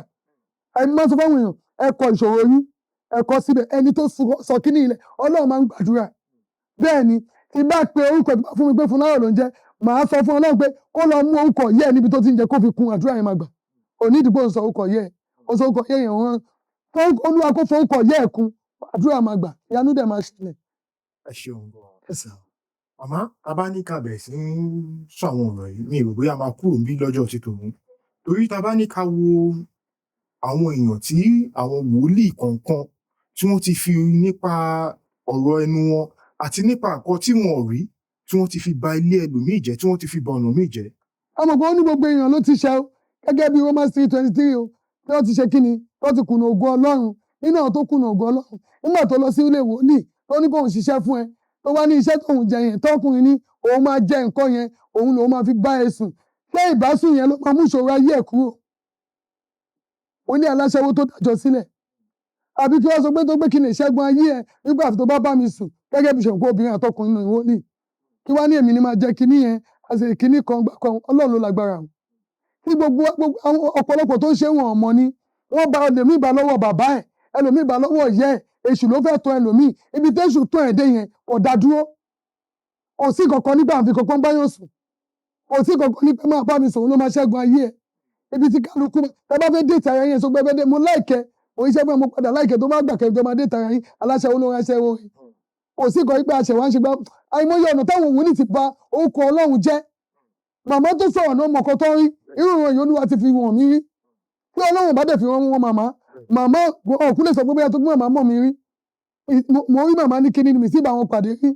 àìmọ́ máa sọ fáwọn èèyàn ẹ kọ ìṣòro yín ẹ kọ síbẹ̀ ẹni tó sọ kíní ilẹ̀ Ọlọ́run máa ń gbàdúrà bẹ́ẹ̀ ni tí bá pe orúkọ tó bá fún mi pé Fúnmiláyọ̀ ló ń jẹ́ màá sọ fún Ọlọ́run pé kó lọ mú orúkọ yẹ níbi tó ti ń jẹ kó fi kun àdúrà yẹn máa gbà òní ìdìbò ń sọ orúkọ yẹ ó sọ orúkọ yẹ yẹn wọn Olúwa kó fọ orúkọ yẹ ẹ̀ kun àdúrà máa gbà ìyanu dẹ̀ máa ṣẹlẹ̀. ẹ ṣeun gan màmá a bá ní ká bẹ̀rẹ̀ sí í sọ àwọn ọ̀rọ̀ yìí mi ò bóyá máa kúrò níbí lọ́jọ́ ti tòun torí ta bá ní ká wo àwọn èèyàn tí àwọn wòlíì kọ̀ọ̀kan tí wọ́n ti fi nípa ọ̀rọ̀ ẹnu wọn àti nípa nǹkan tí wọn ò rí tí wọ́n ti fi ba ilé ẹlòmíì jẹ́ tí wọ́n ti fi ba ọ̀nà míì jẹ́. ọmọ kan ní gbogbo èèyàn ló ti ṣe o gẹ́gẹ́ bí Romans 3:23 o tí wọ́n ti ṣe kíni wọ́n ti kùnà ògo Ọlọ́run nínú àwọn tó kùnà ògo Ọlọ́run nígbà tó lọ sí ilé wòlíì tó ní kóun ṣiṣẹ́ fún ẹ tó wá ní iṣẹ́ tóun jẹ yẹn tọkùnrin ní òun máa jẹ nǹkan yẹn òun lòun máa fi bá ẹ sùn ṣé ìbásùn yẹn ló máa mú ìṣòro ayé ẹ kúrò ó ní aláṣẹwó tó dájọ́ sílẹ̀ àbí kí wọ́n sọ pé tó gbé kí lè ṣẹ́gun ayé ẹ nígbà tó bá mi sùn gẹ́gẹ́ bí ṣòǹkó obìnrin àtọkùnrin nínú ìwòlíì kí wá ní èmi ni máa jẹ kinní yẹn àti kinní kan gbà kan Ọlọ́run ló lágbára o tí gbogbo àwọn ọ̀pọ̀lọpọ̀ tó ń ṣe wọn ọmọ ni wọ́n bá ẹlòmíì bá lọ́wọ́ bàbá ẹ̀ ẹlòmíì bá lọ́wọ́ ìyá ẹ̀ èṣù ló fẹ́ tọ́ ẹlòmíì ibi tẹ́ṣù tọ́ ẹ̀ dé yẹn kò dá dúró kò sí kankan nígbà àfi kankan báyọ̀ sùn kò sí kankan nípa máa bá mi sọ̀rọ̀ ló máa ṣẹ́gun ayé ẹ̀ ibi tí kálukú tẹ bá fẹ́ déètì ara yẹn sọ pé fẹ́ dé mo láìkẹ́ mo iṣẹ́ pé mo padà láìkẹ́ tó bá gbà kẹ́ tó máa déètì ara yín aláṣẹ wo ló ránṣẹ́ wo kò sí kan nípa àṣẹ wá ń ṣe gbá àìmọye ọ̀nà táwọn wòlíì ti ba orúkọ Ọlọ́run jẹ́ màmá tó sọ̀rọ̀ náà mọ̀kọ́ tó rí irú ìròyìn Olúwa ti fi wọ̀n mí rí tí Ọlọ́run bá dẹ̀ fi wọ́n wọn màmá ọ̀kú lè sọ pé bóyá tó gbé màmá mọ̀ mí rí mo rí màmá ní kíní mi sí ìbá wọn pàdé rí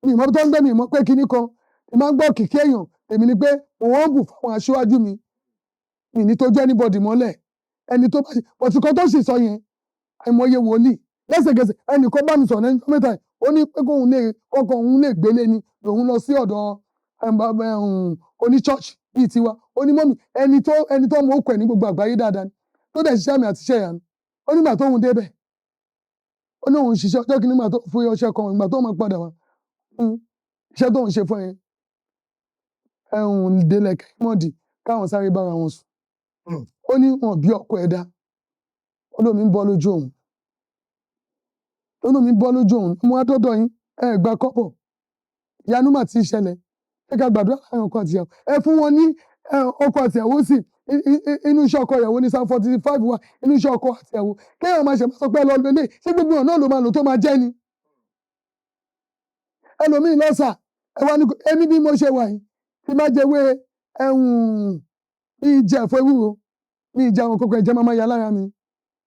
mi ìmọ̀ tó ń gbé mi ìmọ̀ pé kíní kan mi máa ń gbọ́ kìkì èèyàn èmi ni pé wọ́n bù fáwọn aṣíwájú mi mi ní tó jẹ́ anybody mọ́lẹ̀ ẹni tó bá ṣe pọ̀tù kan tó sì sọ yẹn àìmọye wòlíì lẹ́sẹ̀kẹsẹ̀ ẹnìkan bá mi sọ̀rọ̀ lẹ́yìn mẹ́ta ó ní pé kọ́kọ́ òun lè gbélé ni lòun lọ sí ọ̀dọ̀ oníṣọ́ọ̀ṣì bíi tiwa ó ní mọ́mì ẹni tó mọ òkú ẹ̀ ní gbogbo àgbáyé dáadáa ni tó dẹ̀ ṣiṣẹ́ àmì àti iṣẹ́ ìyanu ó nígbà tó òun débẹ̀ ó ní òun ṣiṣẹ́ ọjọ́ kìíní tó fún ọṣẹ kan ìgbà tó máa padà wá iṣẹ́ tó ń ṣe fún délẹ̀ kẹ́mọ́dì káwọn sáré bára wọn sùn ó ní wọn bí ọkọ ẹ̀ dá olómi ń bọ́ lójú òun mo wá dọ́dọ̀ yín ẹ gba kọ́pọ̀ ìyanu mà ti ṣẹlẹ̀ ẹ ká gbàdúrà láàrin ọkọ àtìyàwó ẹ fún wọn ní ọkọ àtìyàwó sí inú iṣẹ́ ọkọ ìyàwó ní Psalm 45 wà inú iṣẹ́ ọkọ àtìyàwó kéèyàn máa ṣe máa sọ pé lọ lélẹ̀ ṣé gbogbo ọ̀nà ló máa lò tó máa jẹ́ ni ẹlòmíì lọ́sà ẹ wá ní ẹni bí mo ṣe wà yìí tí má jẹ wé ìjẹ ẹ̀fọ́ ewúro ní ìjà àwọn kókó ẹ̀jẹ̀ máa yà lára mi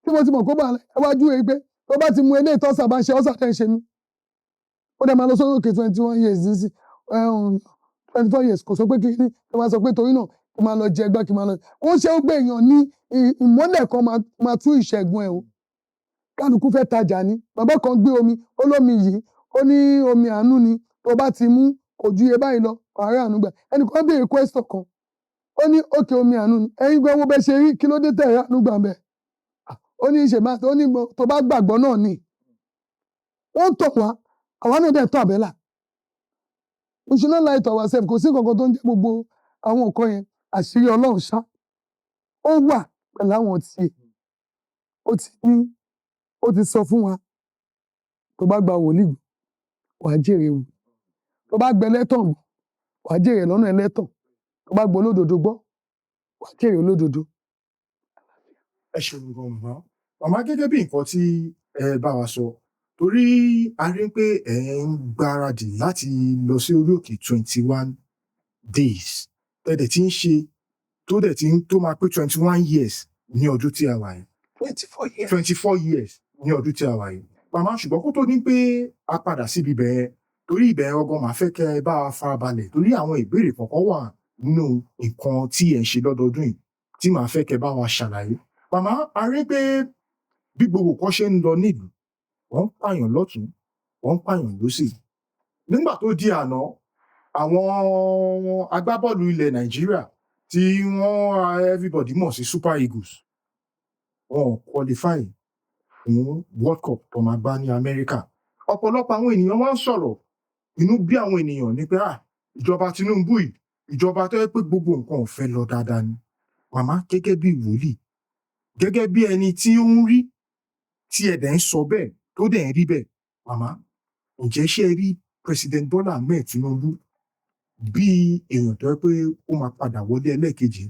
tí mo ti mọ̀ kó bá ẹ wá jú pé tó bá ti mu eléyìí tọ́sà bá ń ṣe ọ́sà tẹ́ ń ṣe mí ó dẹ̀ máa lọ sórí òkè 21 years nísì 24 years kò sọ pé kí tó máa sọ pé torí náà kí máa lọ jẹ ẹgbẹ́ kí máa lọ kó ṣe ó gbé èèyàn ní ìmọ́lẹ̀ kan máa tú ìṣẹ́gun ẹ̀ o kálukú fẹ́ tajà ní bàbá kan gbé omi ó lómi yìí ó ní omi àánú ni tó bá ti mú kò ju iye báyìí lọ àárẹ̀ àánú gbà ẹnìkan béèrè question kan ó ní òkè omi àánú ni ẹ̀yin gbọ́ wo bẹ́ ṣe rí kí ló dé tẹ̀ àánú gbà bẹ́ẹ̀ ó ní ṣe máa ó ní tó bá gbàgbọ́ náà ni wọ́n tọ̀ wá àwa náà dẹ̀ tọ̀ àbẹ́là we should not lie to ourselves kò sí kankan tó ń jẹ́ gbogbo àwọn nǹkan yẹn àṣírí Ọlọ́run ṣá ó wà pẹ̀lú àwọn tiẹ̀ ó ti sọ fún wa tó bá gba wòlíì wàá jèrè wò tó bá gbẹ lẹ́tàn wàá jèrè lọ́nà ẹlẹ́tàn tó bá gbọ́ olódodo gbọ́ wàá jèrè olódodo. ẹ ṣeun gan màmá gẹ́gẹ́ bí nǹkan tí ẹ bá wa sọ torí a rí pé ẹ ń gbáradì láti lọ sí orí òkè 21 days tẹ́lẹ̀ tí ń ṣe tó máa pé 21 years ní ọdún tí a wà yìí 24 years ní ọdún tí a wà yìí màmá ṣùgbọ́n kó tó ní pé a padà síbi ibẹ̀ torí ibẹ̀ ọgbọ́n màá fẹ́ kẹ́ ẹ bá wa farabalẹ̀ torí àwọn ìbéèrè kọ̀ọ̀kan wà nínú nǹkan tí ẹ̀ ń ṣe lọ́dọọdún yìí tí màá fẹ́ kẹ́ ẹ bá wa ṣàlàyé màmá a rí pé bí gbogbo kan ṣe ń lọ nílùú wọ́n ń pààyàn lọ́tún wọ́n ń pààyàn lósì nígbà tó di àná àwọn agbábọ́ọ̀lù ilẹ̀ Nàìjíríà tí wọ́n everybody mọ̀ sí Super Eagles wọ́n qualify fún World Cup tó máa gbá ní Amẹ́ríkà ọ̀pọ̀lọpọ̀ àwọn ènìyàn wá ń sọ̀rọ̀ inú bí àwọn ènìyàn ní pé ìjọba Tinubu yìí ìjọba tó yẹ pé gbogbo nǹkan ò fẹ́ lọ dáadáa ni màmá gẹ́gẹ́ bí wòlíì gẹ́gẹ́ bí ẹni tí ó ń rí tí ẹ̀dẹ̀ ń sọ bẹ́ẹ̀ tó dẹ̀ ń rí bẹ́ẹ̀ màmá ǹjẹ́ ṣé ẹ rí President Bola Ahmed Tinubu bí èèyàn tó yẹ pé ó máa padà wọlé ẹlẹ́ẹ̀kejì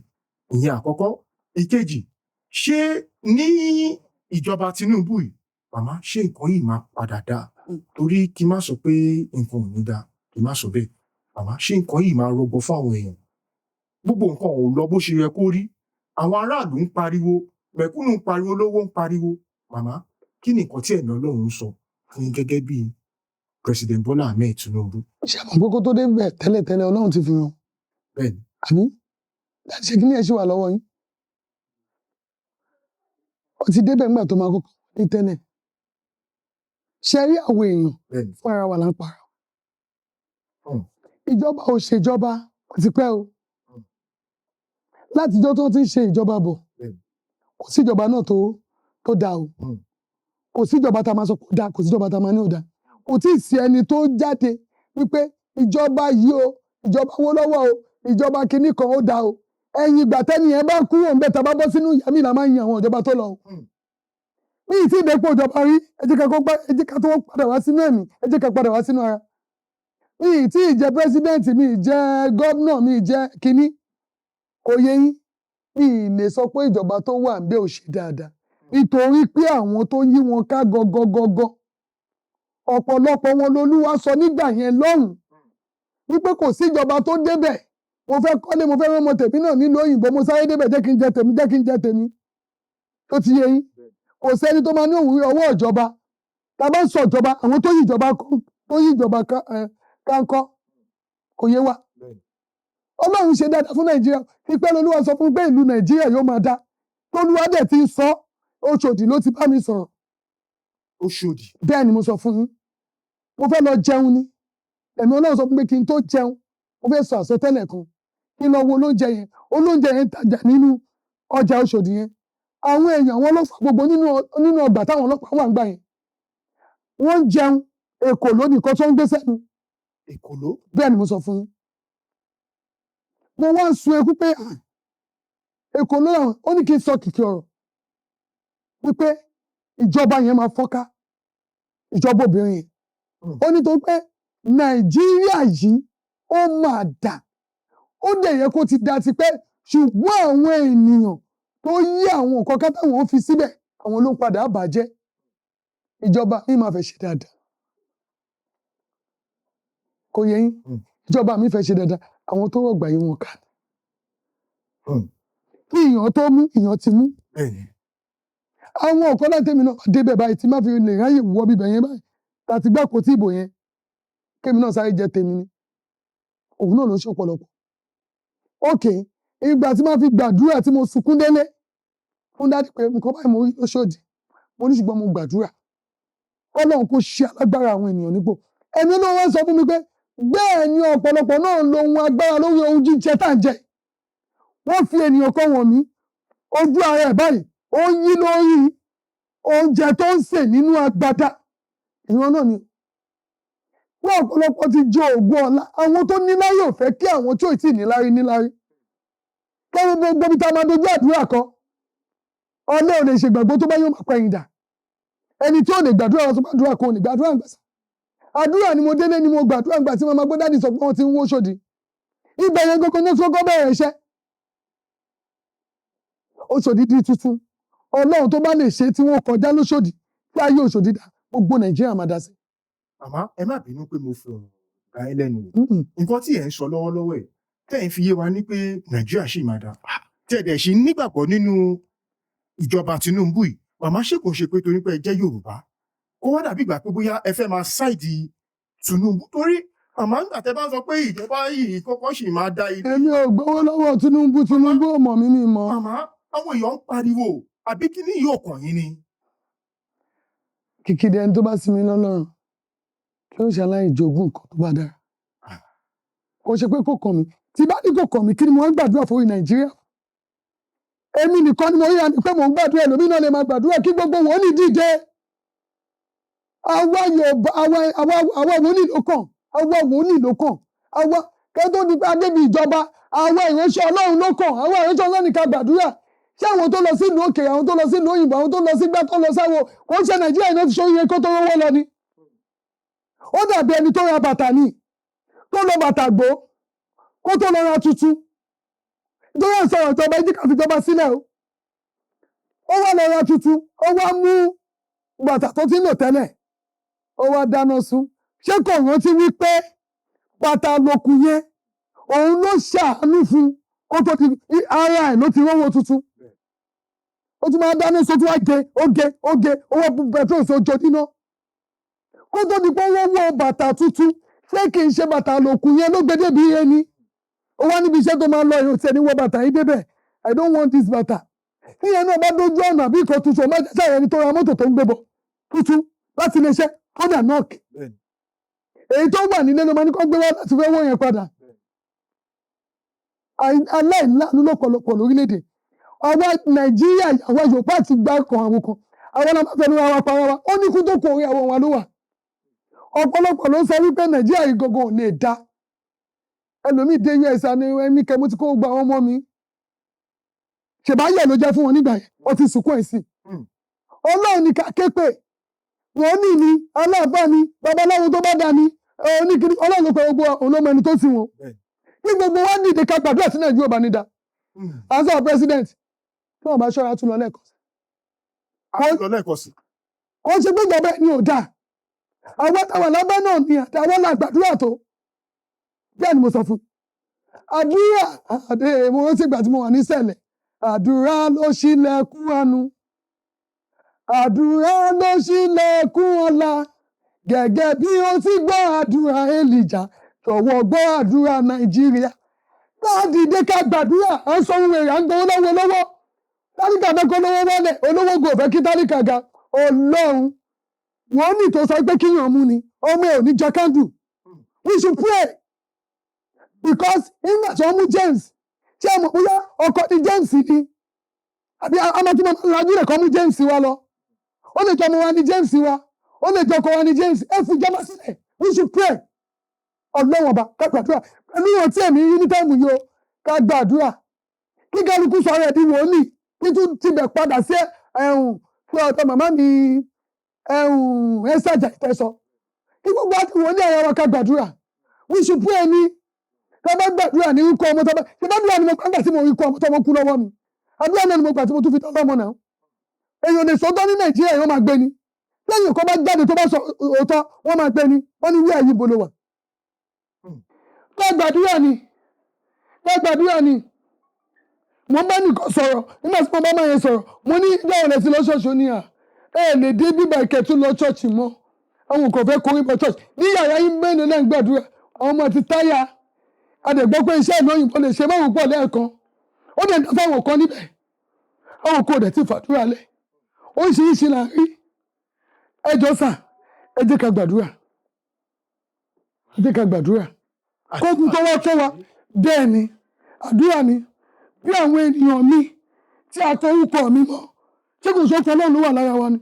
ìyẹn àkọ́kọ́ ìkejì ṣé ní ìjọba Tinubu yìí màmá ṣé nǹkan yìí máa padà dáa torí kí n má sọ pé nǹkan ò ní dáa kí n má sọ bẹ́ẹ̀ màmá ṣé nǹkan yìí máa rọgbọ fún àwọn èèyàn gbogbo nǹkan ò lọ bó ṣe yẹ kó rí àwọn aráàlú ń pariwo mẹ̀kúnnù ń pariwo lówó ń pariwo màmá kí ni nǹkan tí ẹ̀mí Ọlọ́run sọ fún gẹ́gẹ́ bí President Bola Ahmed Tinubu. ṣé àwọn gbogbo tó dé bẹ̀ tẹ́lẹ̀tẹ́lẹ̀ Ọlọ́run ti fi hàn. bẹ́ẹ̀ni. àní láti ṣe kí ni ẹ ṣì wà lọ́wọ́ yín. ó ti débẹ̀ nígbà tó máa kọ́kọ́ ní tẹ́lẹ̀ ṣe rí àwọn èèyàn fún ara wa là ń para ìjọba ò ṣèjọba ó ti pẹ́ o látijọ́ tó ti ń ṣe ìjọba bọ̀ kò síjọba náà tó dáa o kò síjọba tá a máa sọ kó dáa kò síjọba tá a máa ní ò dáa kò tí ì sí ẹni tó jáde wípé ìjọba yìí o ìjọba owó lọ́wọ́ o ìjọba kinní kan ó dáa o ẹ̀yìn ìgbà tẹ́ni ẹ bá kúrò ń bẹ̀ tá a bá bọ́ sínú ìyá mi là máa ń yin àwọn ìjọba tó lọ o ní ìtí ìdẹ́pọ̀ ìjọba rí ẹ jẹ́ ká tó padà wá sínú ẹ̀mí ẹ jẹ́ ká padà wá sínú ara mi ìtí ìjẹ pírẹsidẹ́ǹtì mi ìjẹ gọ́vnọ̀ mi ìjẹ kinní kò yẹ yín mi ì lè sọ pé ìjọba tó wà ń bẹ̀ ò ṣe dáadáa nítorí pé àwọn tó yí wọn ká gọgọgọgọ ọ̀pọ̀lọpọ̀ wọn lolúwa sọ nígbà yẹn lọ́hùn wípé kò síjọba tó débẹ̀ mo fẹ́ kọ́lé mo fẹ́ rán ọmọ tèmi náà nílùú òyìnbó mo sáré débẹ̀ jẹ́ kí n jẹ tèmi tó ti yé yín kò sẹ́ni tó máa ní òun rí ọwọ́ ìjọba tá a bá ń sọ ìjọba àwọn tó yí ìjọba káńkọ́ kò yé wa ọlọ́run ṣe dáadáa fún nàìjíríà pípẹ́ lolúwa sọ fún pé ìlú nàìjíríà yóò máa dá tolúwa dẹ̀ ti ń sọ Òṣòdì ló ti bá mi sọ̀rọ̀ Òṣòdì bẹ́ẹ̀ ni mo sọ fún yín mo fẹ́ lọ jẹun ni ẹ̀mí ọlọ́run sọ fún mi kí n tó jẹun mo fẹ́ sọ àsọtẹ́lẹ̀ kan kí n lọ wo olóúnjẹ yẹn tajà nínú ọjà Òṣòdì yẹn àwọn èèyàn àwọn ọlọ́pàá gbogbo nínú ọgbà táwọn ọlọ́pàá wà ń gbà yẹn wọ́n ń jẹun èkòló nìkan tó ń gbé sẹ́nu èkòló bẹ́ẹ̀ ni mo sọ fún yín mo wá ń sun ẹkú pé èkòló làwọn ó ní kí n sọ kìkì ọ̀rọ̀ wípé ìjọba yẹn máa fọ́ká ìjọba obìnrin yẹn ó ní tó pé nàìjíríà yìí ó máa dà ó dẹ̀ yẹ kó ti dà tipẹ́ ṣùgbọ́n àwọn ènìyàn tó yí àwọn nǹkan ká táwọn fi síbẹ̀ àwọn ló ń padà bàjẹ́ ìjọba mi máa fẹ́ ṣe dáadáa kò yẹ yín ìjọba mi fẹ́ ṣe dáadáa àwọn tó rọ̀gbà yìí wọn kà kí ìyàn tó mú ìyàn ti mú àwọn ọ̀kan náà tèmi náà débẹ̀ báyìí tí má fi lè ráyè wọ bíbẹ̀ yẹn báyìí tàti gbà kó tí ìbò yẹn kémi náà sáré jẹ tèmi ni òun náà ló ṣe ọ̀pọ̀lọpọ̀ ok ìgbà tí má fi gbàdúrà tí mo sunkún délé fún dádì pé nǹkan báyìí mo rí lóṣòdì mo ní ṣùgbọ́n mo gbàdúrà Ọlọ́run kò ṣe alágbára àwọn ènìyàn nípò ẹni ló wá sọ fún mi pé bẹ́ẹ̀ ni ọ̀pọ̀lọpọ̀ náà lo ohun agbára lórí ohun jíjẹ tá à ń jẹ wọ́n fi ènìyàn kan wọ̀n mí ojú ara ẹ̀ báyìí ó yí lórí oúnjẹ tó ń sè nínú agbada ìran náà ni wọ́n ọ̀pọ̀lọpọ̀ ti jẹ ògùn ọ̀la àwọn tó níláárí ò fẹ́ kí àwọn tí ò tí ì níláárí kẹ́rin gbogbo bí ta máa dojú àdúrà kọ ọlẹ́ ò lè ṣègbàgbọ́ tó bá yóò máa pẹ̀yìn dà ẹni tí ò lè gbàdúrà wọn tó gbàdúrà kan ò lè gbàdúrà ń gbàsà àdúrà ni mo délé ni mo gbàdúrà ń gbà tí màmá gbọ́dá ní sọ pé wọ́n ti ń wó Òṣòdì ibẹ̀ yẹn gbogbo ní sọ́kọ́ bẹ̀rẹ̀ iṣẹ́ Òṣòdì di tuntun Ọlọ́run tó bá lè ṣe tí wọ́n kọjá lóṣòdì tí ayé Òṣòdì dà gbogbo Nàìjíríà máa dá sí. àmọ́ ẹ má bínú pé mo fi ọ̀rọ̀ gbà ẹ́ lẹ́nu nǹkan tí ẹ̀ ń sọ lọ́wọ́lọ́wọ́ ẹ̀ tẹ́ ẹ̀ ń fi yé wa ní pé Nàìjíríà ṣì máa dá tí ẹ̀ dẹ̀ ṣì nígbàgbọ́ nínú ìjọba Tinubu yìí màmá ṣe kò ṣe pé torí pé ẹ jẹ́ Yorùbá kó wá dàbí ìgbà pé bóyá ẹ fẹ́ máa ṣáìdì Tinubu torí màmá ń gbàtẹ́ bá sọ pé ìjọba yìí kọ́kọ́ ṣì máa dá ilé. èmi ò gbowó lọ́wọ́ Tinubu ò mọ̀ mí mi mọ́. màmá àwọn èèyàn ń pariwo àbí kí ni yóò kàn yín ni. kìkìdí ẹni tó bá sinmi lọ́lọ́run kí ó ṣàlàyé jogún nǹkan tó bá dára kò ṣe pé kò kàn mí tí bá ní kò kàn mí kí ni mo ń gbàdúrà fún Nàìjíríà èmi nìkan ni mo rí àmì pé mò ń gbàdúrà ẹlòmíì náà lè máa gbàdúrà kí gbogbo wòlíì dìde àwa Yorùbá àwa wòlíì ló kàn àwa kẹ́tọ́ di pé adébí ìjọba àwa ìránṣẹ́ Ọlọ́run ló kàn àwa ìránṣẹ́ Ọlọ́run nìkan gbàdúrà ṣé àwọn tó lọ sí ìlú òkèèrè àwọn tó lọ sí ìlú òyìnbó àwọn tó lọ sí gbá tó lọ sáwọ kò ń ṣe Nàìjíríà iná ti ṣoríire kó tó rówó lọ ni ó dàbí ẹni tó ra bàtà ni tó lọ bàtà gbó kó tó lọ ra tuntun nítorí ẹ̀ sọ̀rọ̀ ìjọba ẹjí kàfi ìjọba sílẹ̀ ó wá lọ ra tuntun ó wá mú bàtà tó ti ń lò tẹ́lẹ̀ ó wá dáná sun ṣé kò rántí wípé bàtà àlòkù yẹn òun ló ṣàánú fún kó tó ti ara ẹ̀ ló ti rówó tuntun ó tún máa dáná sun tó wá oge owó petrol sójó níná kó tó di pé wọ́n wọ bàtà tuntun ṣé kì í ṣe bàtà àlòkù yẹn ló gbé débi yẹn ni ó wá níbi iṣẹ́ tó máa lọ èrò tẹ̀ ní wọ bàtà yìí débẹ̀ I don't want this bàtà tí yẹn náà bá dójú ọ̀nà àbí ìkan tuntun ọmọ ẹ̀jẹ̀ ẹni tó ra mọ́tò tó ń gbé bọ̀ tuntun láti iléeṣẹ́ kódà nọ́ọ̀kì èyí tó wà nílé ló máa ní kó gbé wá láti fẹ́ wọ́ yẹn padà aláìláàánú lọ́pọ̀lọpọ̀ lórílẹ̀‐èdè àwa Nàìjíríà àwa Yorùbá ti gbá kan àwọn kan àwọn náà máa fẹnu ara para wa ó ní kú tó kọ orí àwọn wa ló wà ọ̀pọ̀lọpọ̀ ló sọ wípé Nàìjíríà yìí gangan ò lè dá ẹlòmíì dé us ni ẹmí kẹmú tí kò gba àwọn ọmọ mi ṣèbáyé ló jẹ́ fún wọn nígbà yẹn wọ́n ti sùnkún ẹ̀ sí Ọlọ́run ní ká ké pè wọ́n ní ní aláàbá ni babaláwo tó bá dá ni oníkiri Ọlọ́run ló pẹ gbogbo olómọ ẹni tó sì wọn kí gbogbo wa dìde ká gbàdúrà sí Nàìjíríà bá ní dá as our president tí wọ́n bá ṣọ́ra tún lọ lẹ́ẹ̀kan sí. wọ́n ṣe pé ìjọba ẹni ò dáa àwọn táwọn lábẹ́ náà ni àtàwọn làgbàdúrà tó bẹ́ẹ̀ ni mo sọ fún àdúrà àdé mo rántí ìgbà tí mo wà ní sẹ̀lẹ̀ àdúrà ló ṣílẹ̀kùn àánú àdúrà ló ṣílẹ̀kùn ọlá gẹ́gẹ́ bí ó ti gbọ́ àdúrà Èlíjà tọ̀wọ́ gbọ́ àdúrà Nàìjíríà láàdìdé ká gbàdúrà à ń sọ ohun èrè à ń gbowó lọ́wọ́ tálíkà fẹ́ kó lówó wálẹ̀ olówó gò fẹ́ kí tálíkà ga Ọlọ́run wọ́n ní tó sọ pé kíyàn mú ni ọmọ ẹ̀ ò ní jẹ kándù we should pray because nígbà tí wọ́n mú James tí a mọ̀ bóyá ọkọ ni James ni àbí amátúmọ̀ lajú rẹ̀ kọ́ mú James wa lọ ó lè jọ ọmọ wa ní James wa ó lè jọ ọkọ wa ní James ẹ fi jọba sílẹ̀ we should pray Ọlọ́run ọba ká gbàdúrà pẹ̀lú ìwọ̀n tí èmi ní táìmù yìí o ká gbàdúrà kí kálukú sọ rẹ̀ di wòlíì títún tibẹ̀ padà sí fún ọ̀tọ̀ màmá mi Acer ìtẹ́sọ kí gbogbo àti wòlíì ẹ̀yà wa ká gbàdúrà we should pray ní tọ́ba gbàdúrà ní ikú ọmọ tọ́ba ìbádùrà ni mo gbàgbà tí mo rí ikú ọmọ tọ́mọ kú lọ́wọ́ mi àdúrà náà ni mo gbà tí mo tún fi tọ́lọ́ ọmọ náà èèyàn lè sọ́tọ́ ní Nàìjíríà èèyàn máa gbé ni lẹ́yìn kọ́ bá jáde tó bá sọ òótọ́ wọ́n máa gbé ni wọ́n ní wíwá yìí bolo wà gbàdúrà ni mo bá nìkan sọ̀rọ̀ nígbà tí mo bá máa yẹn sọ̀rọ̀ mo ní ìgbà ọ̀rẹ́ sí lọ́ṣọ̀ọ̀ṣù ni lè dé bíbá ìkẹtù lọ ṣọ́ọ̀ṣì mọ́ àwọn kò fẹ́ kórí bọ́ ṣọ́ọ̀ṣì ní yàrá yín mẹ́rin náà gbàdúrà àwọn ọmọ ti táyà adẹ̀gbọ́ pé iṣẹ́ ìná òyìnbó lè ṣe márùn pọ̀ lẹ́ẹ̀kan ó dẹ̀ ń dáfà àwọn kan níbẹ̀ àwọn kò dẹ̀ ti fàdúrà lẹ̀ oríṣiríṣi là ń rí ẹjọ́ sà ẹ jẹ́ ká gbàdúrà kókun tó wá tó wa bẹ́ẹ̀ ni àdúrà ni bí àwọn ènìyàn mi tí a tọ orúkọ mi mọ́ ṣé kò sọ ọkọ Ọlọ́run ló wà lára wa ni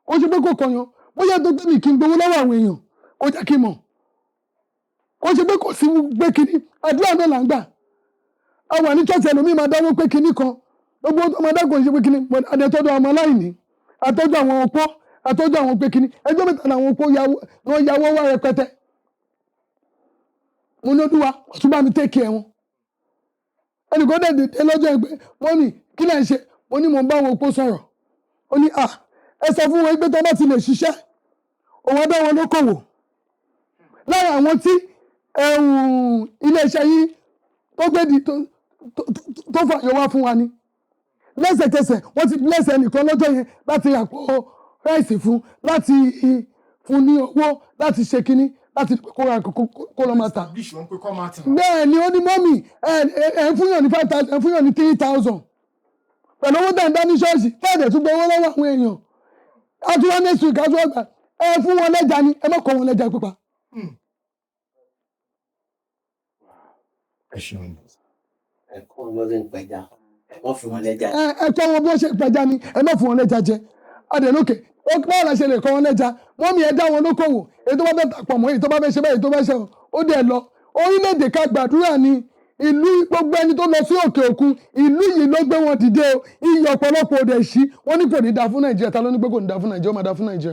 ó ṣe pé kò kọyàn bóyá tó tẹ́lẹ̀ kí n gbowó lọ́wọ́ àwọn èèyàn ó jẹ́ kí n mọ̀ ó ṣe pé kò sí gbé kinní àdúrà náà là ń gbà a wà ní ṣọ́ọ̀ṣì ẹlòmíì máa dáwọ́ pé kinní kan gbogbo tó máa dákò ṣe pé kinní adẹ́tọ́jú àwọn aláìní àtọ́jú àwọn opó àtọ́jú àwọn pé kinní ẹjọ́ mẹ́ta làwọn opó wọn yàwó wá rẹpẹtẹ mo ní Olúwa ọ̀tún bá mi tẹ́kì ẹ̀ wọn ẹnìkan dẹ̀ lọ́jọ́ ẹgbẹ́ wọ́n ní kí lẹ́ ń ṣe mo ní mo bá àwọn opó sọ̀rọ̀ ó ní ẹ sọ fún wọn pé tó bá ti lè ṣiṣẹ́ òun ọdọ́ wọn lókòwò lára àwọn tí iléeṣẹ́ yìí tó gbé di tó fàyọ wá fún wa ni lẹ́sẹ̀kẹsẹ̀ wọ́n ti lẹ́sẹ̀ nìkan lọ́jọ́ yẹn láti àpò ráìsì fún láti fún ní owó láti ṣe kínní láti kó lọ máa tà. bẹ́ẹ̀ ni ó ní mọ́mì ẹ̀ ń fúnyàn ní 5,000 ẹ̀ ń fúnyàn ní 3,000 pẹ̀lú owó tẹ̀ ń dá ní ṣọ́ọ̀ṣì tẹ́ẹ̀dẹ̀ tún gbowó lọ́wọ́ àwọn èèyàn àtúwọ́ next week àtúwọ́ gbà ẹ fún wọn lẹ́jà ni ẹ má kọ́ wọn lẹ́jà pípa. ẹ ṣeun. ẹ kọ́ wọn bó ṣe ń pẹja ẹ má fún wọn lẹ́jà. ẹ kọ́ wọn bó ṣe ń pẹja ni ẹ má fún wọn lẹ́jà jẹ adẹ̀lókè ó báwo la ṣe lè kọ́ wọn lẹ́jà wọ́n mi ẹ dá wọn lókòwò èyí tó bá fẹ́ tàpọ̀ mọ́ èyí tó bá fẹ́ ṣe báyìí tó bá ṣe ó dẹ̀ lọ orílẹ̀-èdè ká gbàdúrà ni ìlú gbogbo ẹni tó lọ sí òkè òkun ìlú yìí ló gbé wọn dìde o iyì ọ̀pọ̀lọpọ̀ òdẹ̀ sí wọ́n ní kò ní da fún Nàìjíríà ta ló ní pé kò ní da fún Nàìjíríà ó máa da fún Nàìjíríà.